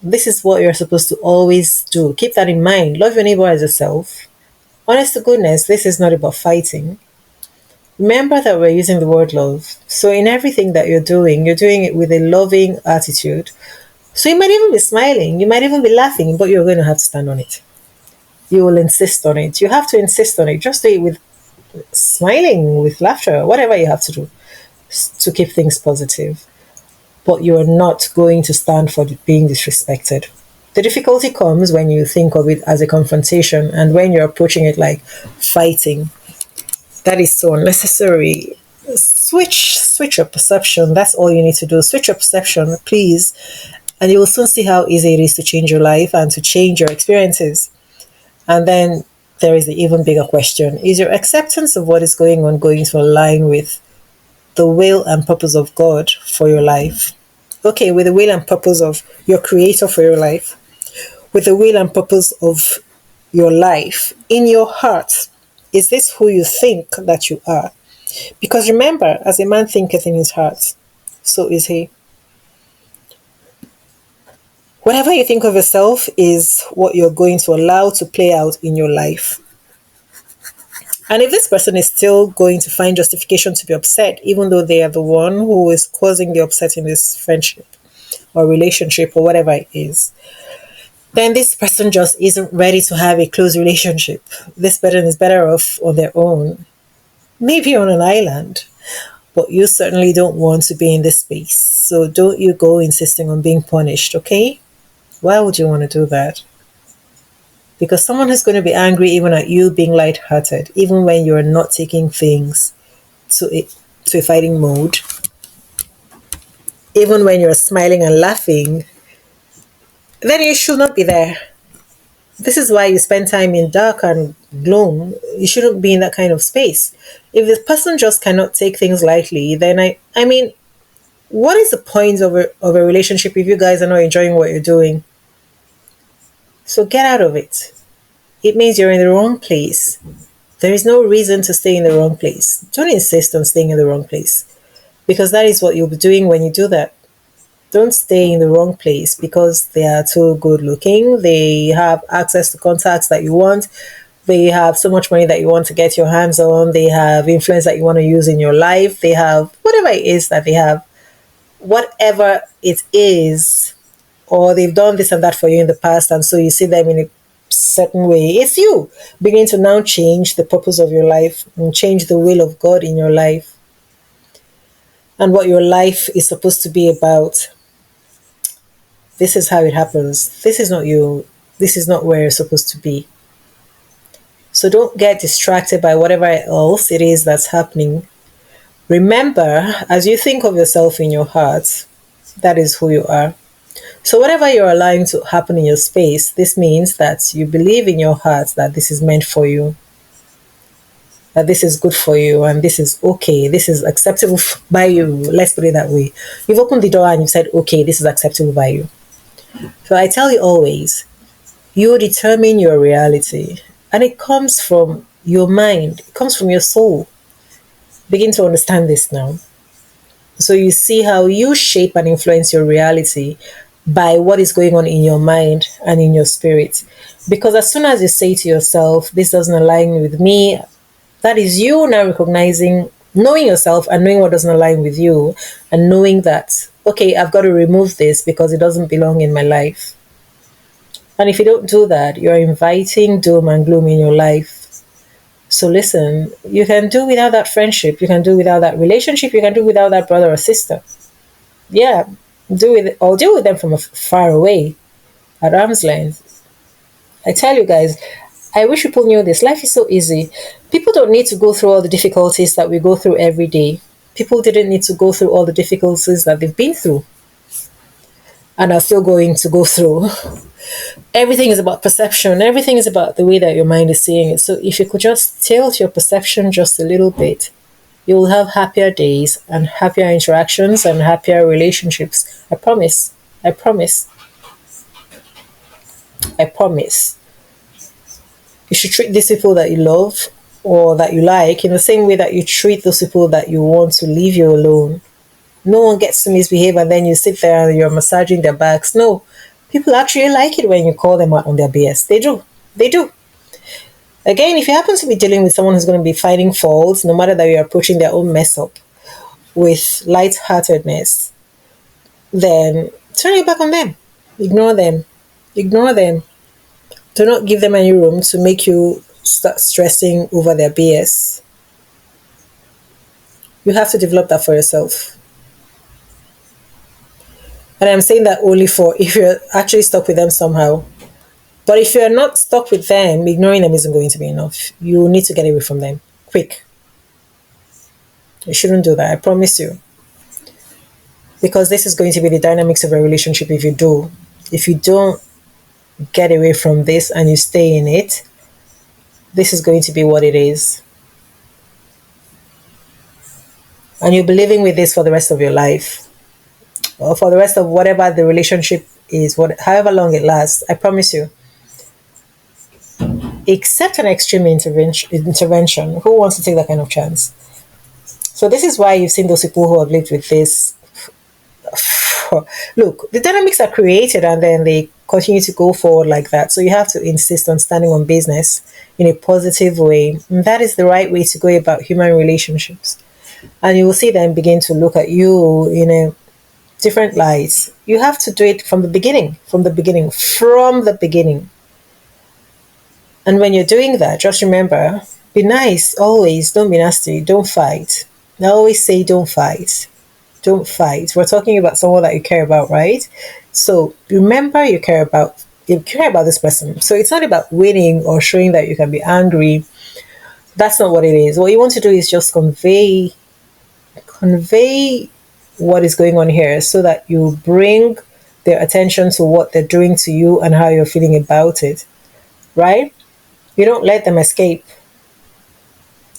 this is what you're supposed to always do. Keep that in mind. Love your neighbor as yourself. Honest to goodness, this is not about fighting. Remember that we're using the word love. So in everything that you're doing it with a loving attitude. So you might even be smiling, you might even be laughing, but you're going to have to stand on it. You will insist on it. You have to insist on it. Just do it with smiling, with laughter, whatever you have to do to keep things positive. But you are not going to stand for being disrespected. The difficulty comes when you think of it as a confrontation and when you're approaching it like fighting. That is so unnecessary. Switch your perception. That's all you need to do. Switch your perception, please, and you will soon see how easy it is to change your life and to change your experiences. And then there is the even bigger question: is your acceptance of what is going on going to align with the will and purpose of God for your life? Okay, with the will and purpose of your Creator for your life, with the will and purpose of your life in your heart. Is this who you think that you are? Because remember, as a man thinketh in his heart, so is he. Whatever you think of yourself is what you're going to allow to play out in your life. And if this person is still going to find justification to be upset, even though they are the one who is causing the upset in this friendship or relationship or whatever it is, then this person just isn't ready to have a close relationship. This person is better off on their own, maybe on an island, but you certainly don't want to be in this space. So don't you go insisting on being punished, okay? Why would you want to do that? Because someone is going to be angry even at you being lighthearted, even when you're not taking things to a fighting mode, even when you're smiling and laughing, then you should not be there. This is why you spend time in dark and gloom. You shouldn't be in that kind of space. If the person just cannot take things lightly, then I mean, what is the point of a relationship if you guys are not enjoying what you're doing? So get out of it. It means you're in the wrong place. There is no reason to stay in the wrong place. Don't insist on staying in the wrong place, because that is what you'll be doing when you do that. Don't stay in the wrong place because they are too good looking. They have access to contacts that you want. They have so much money that you want to get your hands on. They have influence that you want to use in your life. They have whatever it is that they have. Whatever it is, or they've done this and that for you in the past, and so you see them in a certain way. It's you beginning to now change the purpose of your life and change the will of God in your life and what your life is supposed to be about. This is how it happens. This is not you. This is not where you're supposed to be. So don't get distracted by whatever else it is that's happening. Remember, as you think of yourself in your heart, that is who you are. So whatever you're allowing to happen in your space, this means that you believe in your heart that this is meant for you, that this is good for you, and this is okay. This is acceptable by you. Let's put it that way. You've opened the door and you've said, okay, this is acceptable by you. So I tell you always, you determine your reality, and it comes from your mind. It comes from your soul. Begin to understand this now. So you see how you shape and influence your reality by what is going on in your mind and in your spirit. Because as soon as you say to yourself, this doesn't align with me, that is you now recognizing, knowing yourself and knowing what doesn't align with you, and knowing that, okay, I've got to remove this because it doesn't belong in my life. And if you don't do that, you're inviting doom and gloom in your life. So listen, you can do without that friendship, you can do without that relationship, you can do without that brother or sister. Yeah, deal with them from far away, at arm's length. I tell you guys, I wish people knew this. Life is so easy. People don't need to go through all the difficulties that we go through every day. People didn't need to go through all the difficulties that they've been through and are still going to go through. Everything is about perception. Everything is about the way that your mind is seeing it. So if you could just tilt your perception just a little bit, you will have happier days and happier interactions and happier relationships. I promise. I promise. I promise. You should treat these people that you love or that you like in the same way that you treat those people that you want to leave you alone. No one gets to misbehave and then you sit there and you're massaging their backs. No, people actually like it when you call them out on their BS. They do. They do. Again, if you happen to be dealing with someone who's going to be finding faults, no matter that you're approaching their own mess up with lightheartedness, then turn your back on them. Ignore them. Ignore them. Do not give them any room to make you start stressing over their BS. You have to develop that for yourself. And I'm saying that only for if you're actually stuck with them somehow. But if you're not stuck with them, ignoring them isn't going to be enough. You need to get away from them. Quick. You shouldn't do that, I promise you. Because this is going to be the dynamics of a relationship if you do. If you don't get away from this and you stay in it, this is going to be what it is. And you'll be living with this for the rest of your life. Or for the rest of whatever the relationship is, however long it lasts, I promise you. Except an extreme intervention. Who wants to take that kind of chance? So this is why you've seen those people who have lived with this. Look, the dynamics are created and then they continue to go forward like that. So you have to insist on standing on business in a positive way. And that is the right way to go about human relationships. And you will see them begin to look at you in a different light. You have to do it from the beginning. And when you're doing that, just remember, be nice always. Don't be nasty. Don't fight. I always say don't fight. Don't fight. We're talking about someone that you care about, right? So remember you care about this person. So it's not about winning or showing that you can be angry. That's not what it is. What you want to do is just convey what is going on here so that you bring their attention to what they're doing to you and how you're feeling about it, right? You don't let them escape.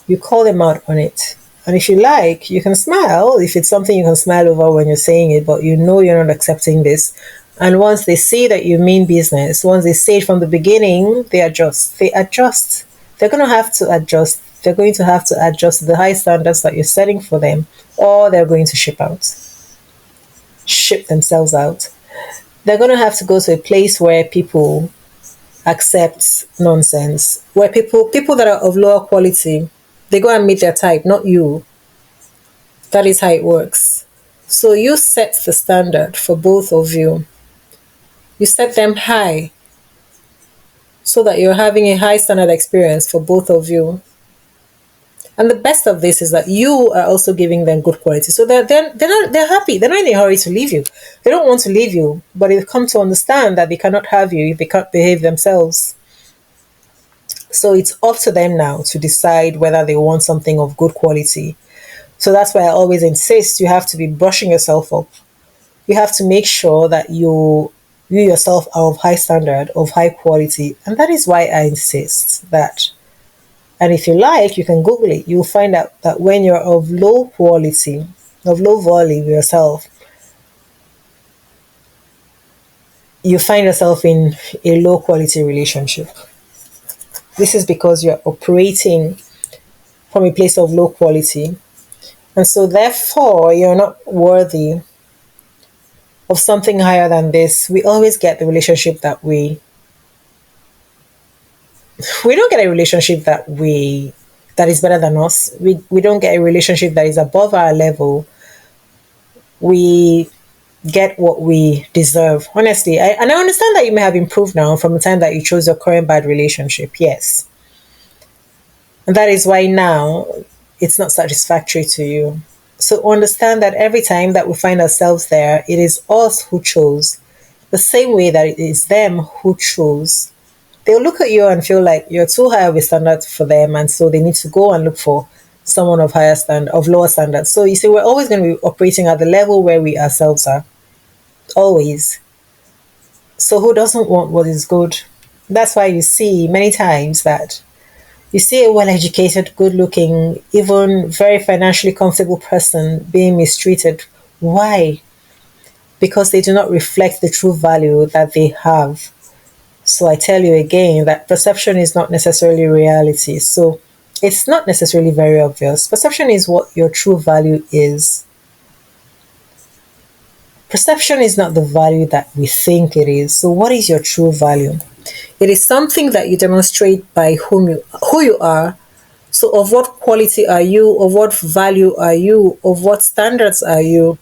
You call them out on it. And if you like, you can smile if it's something you can smile over when you're saying it, but you know you're not accepting this. And once they see that you mean business, once they say it from the beginning, they adjust. They're going to have to adjust. They're going to have to adjust to the high standards that you're setting for them, or they're going to ship themselves out. They're going to have to go to a place where people accept nonsense, where people that are of lower quality, they go and meet their type, not you. That is how it works. So you set the standard for both of you. You set them high so that you're having a high standard experience for both of you. And the best of this is that you are also giving them good quality. So they're happy. They're not in a hurry to leave you. They don't want to leave you, but they've come to understand that they cannot have you if they can't behave themselves. So it's up to them now to decide whether they want something of good quality. So that's why I always insist you have to be brushing yourself up. You have to make sure that you yourself are of high standard, of high quality. And that is why I insist that. And if you like, you can Google it. You'll find out that when you're of low quality, of low volume yourself, you find yourself in a low quality relationship. This is because you're operating from a place of low quality. And so therefore, you're not worthy of something higher than this. We always get the relationship that we don't get a relationship that is better than us. We don't get a relationship that is above our level. We get what we deserve. Honestly, I understand that you may have improved now from the time that you chose your current bad relationship. Yes. And that is why now it's not satisfactory to you. So understand that every time that we find ourselves there, it is us who chose. The same way that it is them who chose. they'll look at you and feel like you're too high of a standard for them, and so they need to go and look for someone of higher standard, of lower standards. So you see, we're always going to be operating at the level where we ourselves are, always. So who doesn't want what is good? That's why you see many times that you see a well-educated, good-looking, even very financially comfortable person being mistreated. Why? Because they do not reflect the true value that they have. So I tell you again that perception is not necessarily reality. So it's not necessarily very obvious. Perception is what your true value is. Perception is not the value that we think it is. So what is your true value? It is something that you demonstrate by who you are. So of what quality are you? Of what value are you? Of what standards are you?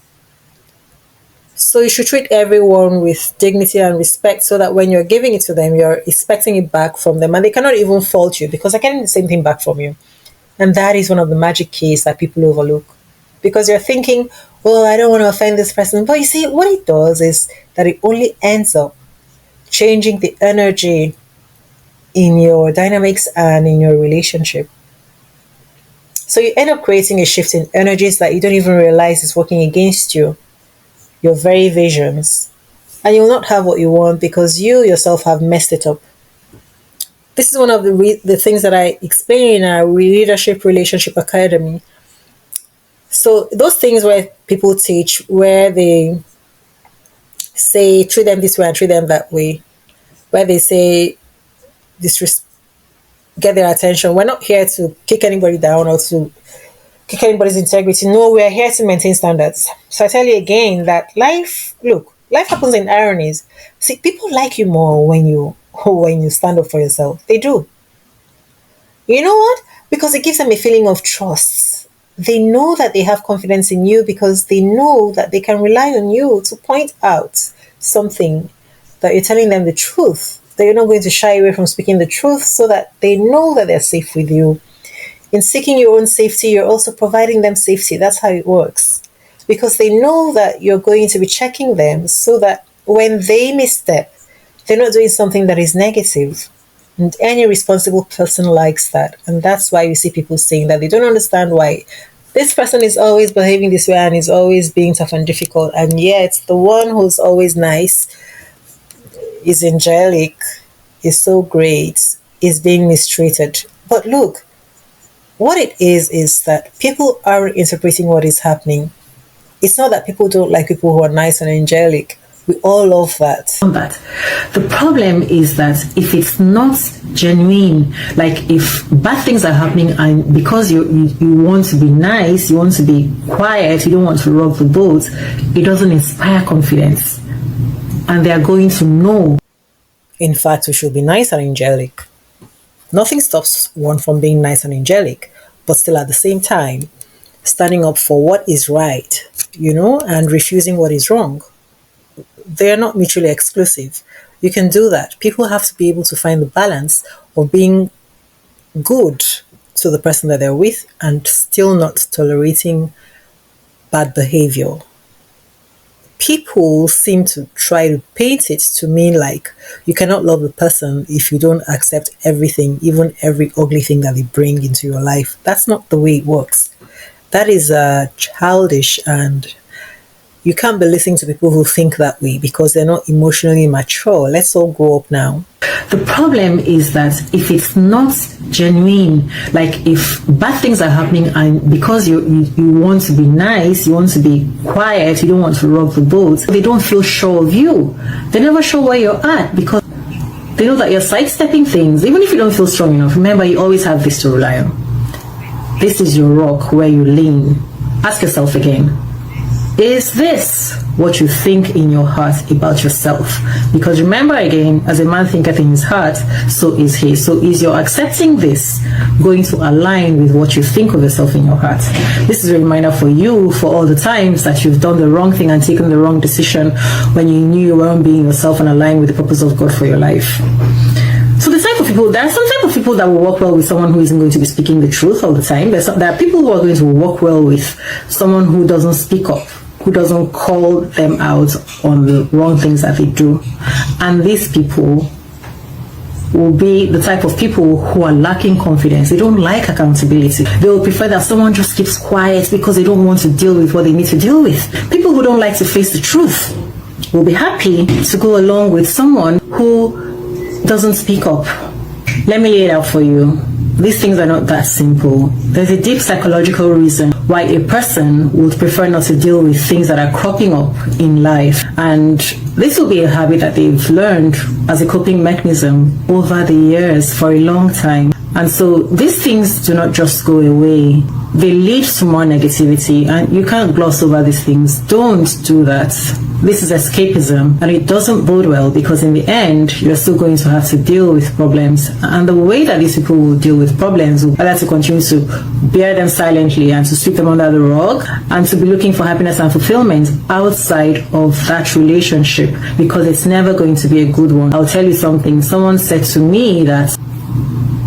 So you should treat everyone with dignity and respect, so that when you're giving it to them, you're expecting it back from them, and they cannot even fault you because they're getting the same thing back from you. And that is one of the magic keys that people overlook, because you're thinking, oh, I don't want to offend this person. But you see, what it does is that it only ends up changing the energy in your dynamics and in your relationship. So you end up creating a shift in energies that you don't even realize is working against you, your very visions. And you will not have what you want because you yourself have messed it up. This is one of the things that I explain in our Leadership Relationship Academy. So those things where people teach, where they say treat them this way and treat them that way, where they say get their attention. We're not here to kick anybody down or to kick anybody's integrity. No, we're here to maintain standards. So I tell you again that life happens in ironies. See, people like you more when you stand up for yourself. They do. You know what? Because it gives them a feeling of trust. They know that they have confidence in you because they know that they can rely on you to point out something, that you're telling them the truth, that you're not going to shy away from speaking the truth, so that they know that they're safe with you. In seeking your own safety, you're also providing them safety. That's how it works. Because they know that you're going to be checking them so that when they misstep, they're not doing something that is negative. And any responsible person likes that. And that's why you see people saying that they don't understand why this person is always behaving this way and is always being tough and difficult. And yet the one who's always nice, is angelic, is so great, is being mistreated. But look, what it is that people are interpreting what is happening. It's not that people don't like people who are nice and angelic. We all love that. The problem is that if it's not genuine, like if bad things are happening and because you want to be nice, you want to be quiet, you don't want to rock the boat, it doesn't inspire confidence. And they are going to know. In fact, we should be nice and angelic. Nothing stops one from being nice and angelic, but still at the same time, standing up for what is right, and refusing what is wrong. They are not mutually exclusive. You can do that. People have to be able to find the balance of being good to the person that they're with and still not tolerating bad behavior. People seem to try to paint it to mean like you cannot love the person if you don't accept everything, even every ugly thing that they bring into your life. That's not the way it works. That is childish, and you can't be listening to people who think that way because they're not emotionally mature. Let's all grow up now. The problem is that if it's not genuine, like if bad things are happening and because you want to be nice, you want to be quiet, you don't want to rock the boat, they don't feel sure of you. They're never sure where you're at because they know that you're sidestepping things. Even if you don't feel strong enough, remember you always have this to rely on. This is your rock where you lean. Ask yourself again, is this what you think in your heart about yourself? Because remember again, as a man thinketh in his heart, so is he. So is your accepting this going to align with what you think of yourself in your heart? This is a reminder for you for all the times that you've done the wrong thing and taken the wrong decision when you knew you weren't being yourself and aligned with the purpose of God for your life. So there are some type of people that will work well with someone who isn't going to be speaking the truth all the time. There are people who are going to work well with someone who doesn't speak up, who doesn't call them out on the wrong things that they do. And these people, will be the type of people who are lacking confidence. They don't like accountability. They will prefer that someone just keeps quiet because they don't want to deal with what they need to deal with. People who don't like to face the truth will be happy to go along with someone who doesn't speak up. Let me lay it out for you. These things are not that simple. There's a deep psychological reason why a person would prefer not to deal with things that are cropping up in life. And this will be a habit that they've learned as a coping mechanism over the years for a long time. And so these things do not just go away. They lead to more negativity, and you can't gloss over these things. Don't do that. This is escapism, and it doesn't bode well, because in the end, you're still going to have to deal with problems. And the way that these people will deal with problems will either to continue to bear them silently and to sweep them under the rug, and to be looking for happiness and fulfillment outside of that relationship, because it's never going to be a good one. I'll tell you something. Someone said to me that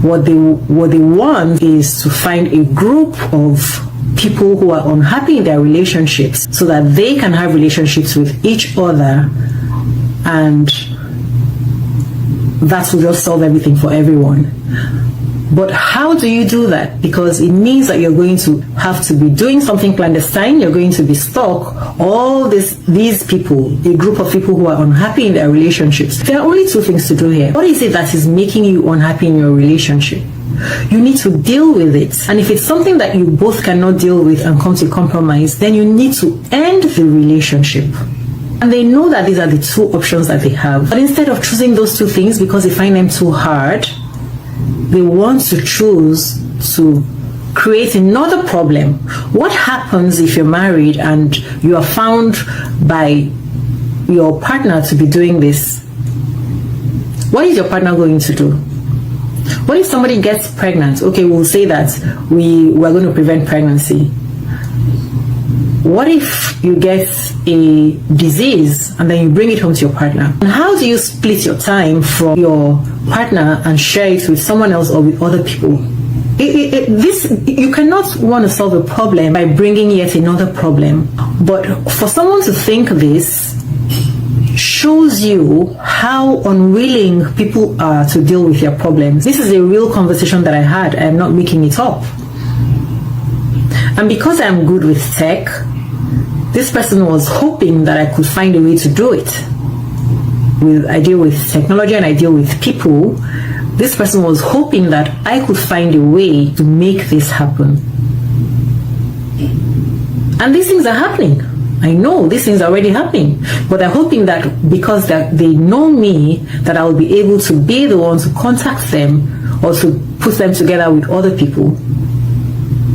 what they want is to find a group of people who are unhappy in their relationships so that they can have relationships with each other, and that will just solve everything for everyone. But how do you do that? Because it means that you're going to have to be doing something clandestine. You're going to be stuck. All these people, a group of people who are unhappy in their relationships. There are only two things to do here. What is it that is making you unhappy in your relationship? You need to deal with it. And if it's something that you both cannot deal with and come to compromise, then you need to end the relationship. And they know that these are the two options that they have. But instead of choosing those two things because they find them too hard, they want to choose to create another problem. What happens if you're married and you are found by your partner to be doing this? What is your partner going to do? What if somebody gets pregnant? Okay, we'll say that we're going to prevent pregnancy. What if you get a disease and then you bring it home to your partner? And how do you split your time from your partner and share it with someone else or with other people? You cannot want to solve a problem by bringing yet another problem. But for someone to think this shows you how unwilling people are to deal with their problems. This is a real conversation that I had. I'm not making it up. And because I'm good with tech, this person was hoping that I could find a way to do it. I deal with technology and I deal with people. This person was hoping that I could find a way to make this happen. And these things are happening. I know these things are already happening, but they're hoping that because they know me, that I'll be able to be the one to contact them or to put them together with other people.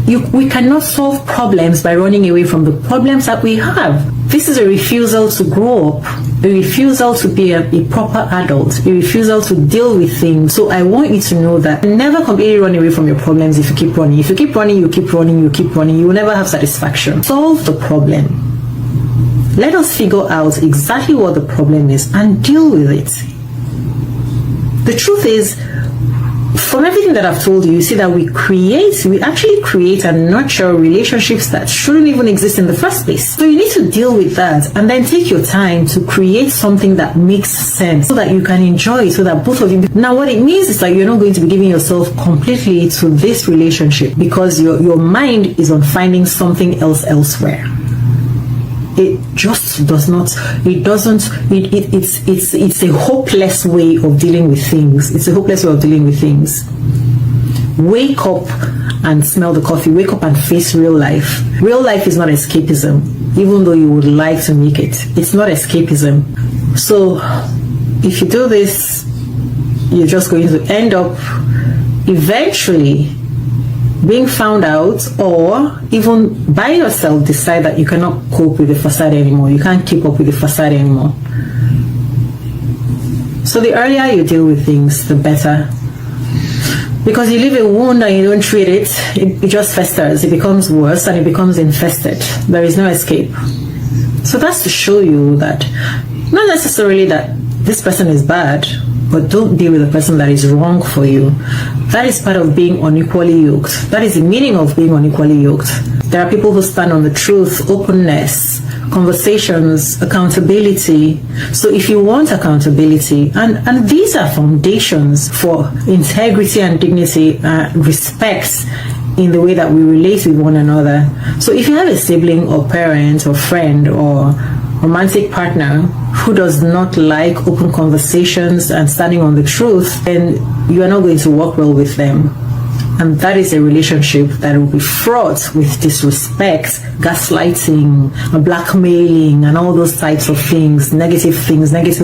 We cannot solve problems by running away from the problems that we have. This is a refusal to grow up, a refusal to be a proper adult, a refusal to deal with things. So I want you to know that never completely run away from your problems if you keep running. If you keep running, you keep running, you keep running, you will never have satisfaction. Solve the problem. Let us figure out exactly what the problem is and deal with it. The truth is, from everything that I've told you, you see that we actually create and nurture relationships that shouldn't even exist in the first place. So you need to deal with that and then take your time to create something that makes sense so that you can enjoy it, so that both of you... Now what it means is that you're not going to be giving yourself completely to this relationship because your mind is on finding something else elsewhere. It just does not, it's a hopeless way of dealing with things. It's a hopeless way of dealing with things. Wake up and smell the coffee. Wake up and face real life. Real life is not escapism, even though you would like to make it. It's not escapism. So if you do this, you're just going to end up eventually being found out, or even by yourself decide that you cannot cope with the facade anymore. You can't keep up with the facade anymore. So the earlier you deal with things, the better. Because you leave a wound and you don't treat it, it just festers. It becomes worse and it becomes infested. There is no escape. So that's to show you that, not necessarily that this person is bad, but don't deal with the person that is wrong for you. That is part of being unequally yoked. That is the meaning of being unequally yoked. There are people who stand on the truth, openness, conversations, accountability. So if you want accountability, and these are foundations for integrity and dignity, respect in the way that we relate with one another. So if you have a sibling or parent or friend or romantic partner who does not like open conversations and standing on the truth, then you are not going to work well with them. And that is a relationship that will be fraught with disrespect, gaslighting, blackmailing, and all those types of things, negative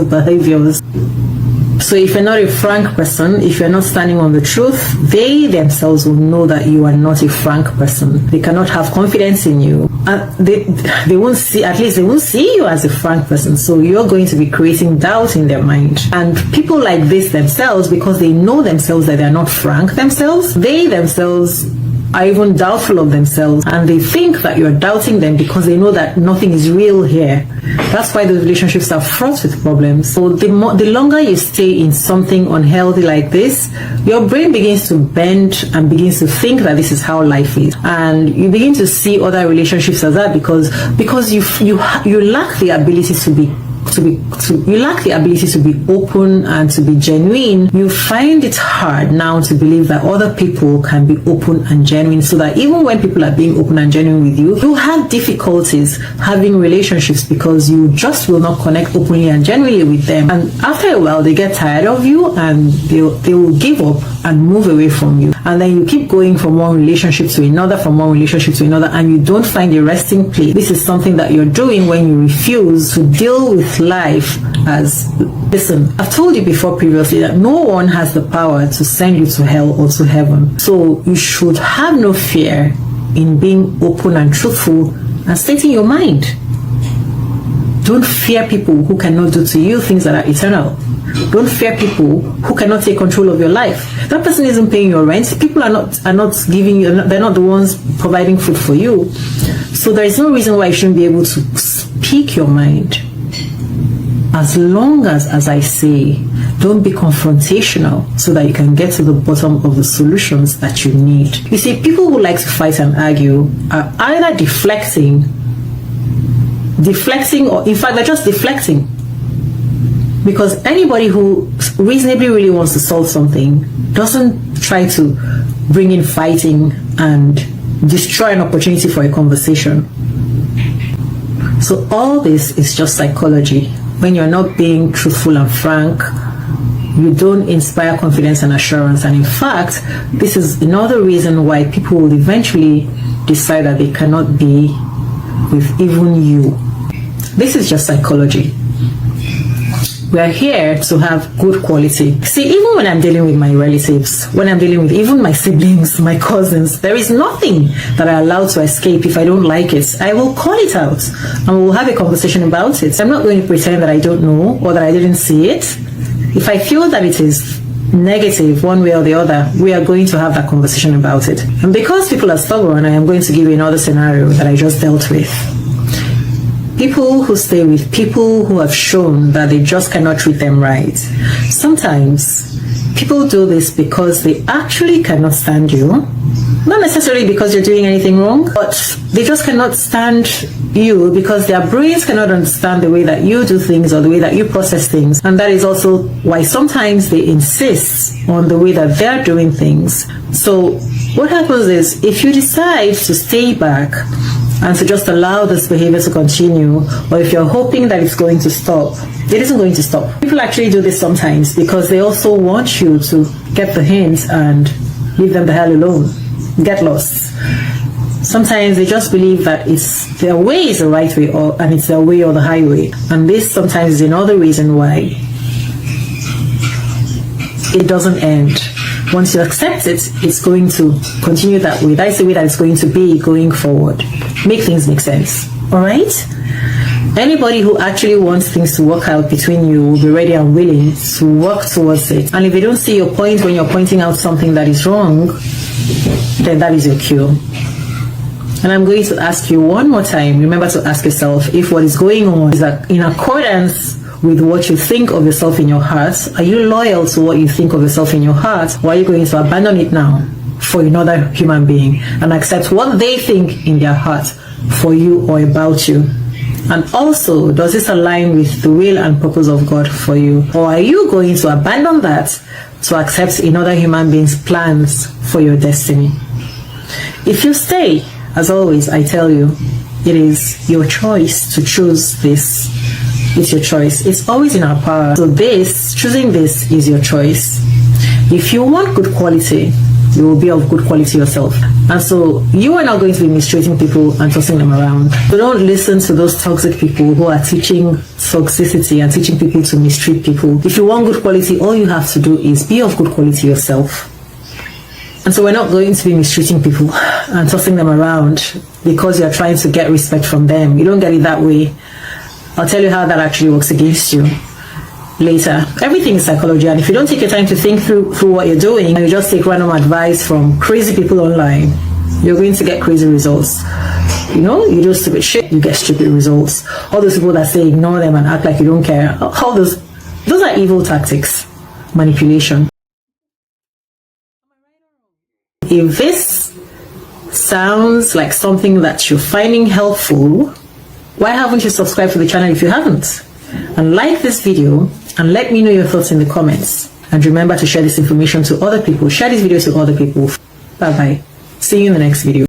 behaviors. So if you're not a frank person, if you're not standing on the truth, they themselves will know that you are not a frank person. They cannot have confidence in you. They won't see, at least they won't see you as a frank person. So you're going to be creating doubt in their mind. And people like this themselves, because they know themselves that they're not frank themselves, they themselves are even doubtful of themselves, and they think that you're doubting them because they know that nothing is real here. That's why those relationships are fraught with problems. So the longer you stay in something unhealthy like this, your brain begins to bend and begins to think that this is how life is, and you begin to see other relationships as that because you lack the ability you lack the ability to be open and to be genuine. You find it hard now to believe that other people can be open and genuine, so that even when people are being open and genuine with you, you have difficulties having relationships because you just will not connect openly and genuinely with them. And after a while, they get tired of you and they will give up and move away from you. And then you keep going from one relationship to another, and you don't find a resting place. This is something that you're doing when you refuse to deal with life as, listen, I've told you before previously that no one has the power to send you to hell or to heaven. So you should have no fear in being open and truthful and stating your mind. Don't fear people who cannot do to you things that are eternal. Don't fear people who cannot take control of your life. That person isn't paying your rent. People are not giving you, they're not the ones providing food for you. So there is no reason why you shouldn't be able to speak your mind. As long as I say, don't be confrontational so that you can get to the bottom of the solutions that you need. You see, people who like to fight and argue are either deflecting, or in fact, they're just deflecting. Because anybody who reasonably really wants to solve something doesn't try to bring in fighting and destroy an opportunity for a conversation. So all this is just psychology. When you're not being truthful and frank, you don't inspire confidence and assurance. And in fact, this is another reason why people will eventually decide that they cannot be with even you. This is just psychology. We are here to have good quality. See, even when I'm dealing with my relatives, when I'm dealing with even my siblings, my cousins, there is nothing that I allow to escape. If I don't like it, I will call it out and we'll have a conversation about it. I'm not going to pretend that I don't know or that I didn't see it. If I feel that it is negative one way or the other, we are going to have that conversation about it. And because people are stubborn, I am going to give you another scenario that I just dealt with. People who stay with people who have shown that they just cannot treat them right. Sometimes people do this because they actually cannot stand you. Not necessarily because you're doing anything wrong, but they just cannot stand you because their brains cannot understand the way that you do things or the way that you process things. And that is also why sometimes they insist on the way that they're doing things. So what happens is, if you decide to stay back and to just allow this behavior to continue, or if you're hoping that it's going to stop, it isn't going to stop. People actually do this sometimes because they also want you to get the hint and leave them the hell alone, get lost. Sometimes they just believe that it's their way is the right way, and it's their way or the highway. And this sometimes is another reason why it doesn't end. Once you accept it, it's going to continue that way. That's the way that it's going to be going forward. Make things make sense. All right? Anybody who actually wants things to work out between you will be ready and willing to work towards it. And if they don't see your point when you're pointing out something that is wrong, then that is your cue. And I'm going to ask you one more time. Remember to ask yourself if what is going on is in accordance with what you think of yourself in your heart. Are you loyal to what you think of yourself in your heart, or are you going to abandon it now for another human being and accept what they think in their heart for you or about you? And also, does this align with the will and purpose of God for you? Or are you going to abandon that to accept another human being's plans for your destiny? If you stay, as always, I tell you, it is your choice to choose this. It's your choice. It's always in our power. So choosing this is your choice. If you want good quality, you will be of good quality yourself. And so you are not going to be mistreating people and tossing them around. So don't listen to those toxic people who are teaching toxicity and teaching people to mistreat people. If you want good quality, all you have to do is be of good quality yourself. And so we're not going to be mistreating people and tossing them around because you're trying to get respect from them. You don't get it that way. I'll tell you how that actually works against you later. Everything is psychology, and if you don't take your time to think through what you're doing and you just take random advice from crazy people online, you're going to get crazy results. You know, you do stupid shit, you get stupid results. All those people that say ignore them and act like you don't care, all those are evil tactics, manipulation. If this sounds like something that you're finding helpful, why haven't you subscribed to the channel if you haven't? And like this video and let me know your thoughts in the comments. And remember to share this information to other people. Share this video to other people. Bye bye. See you in the next video.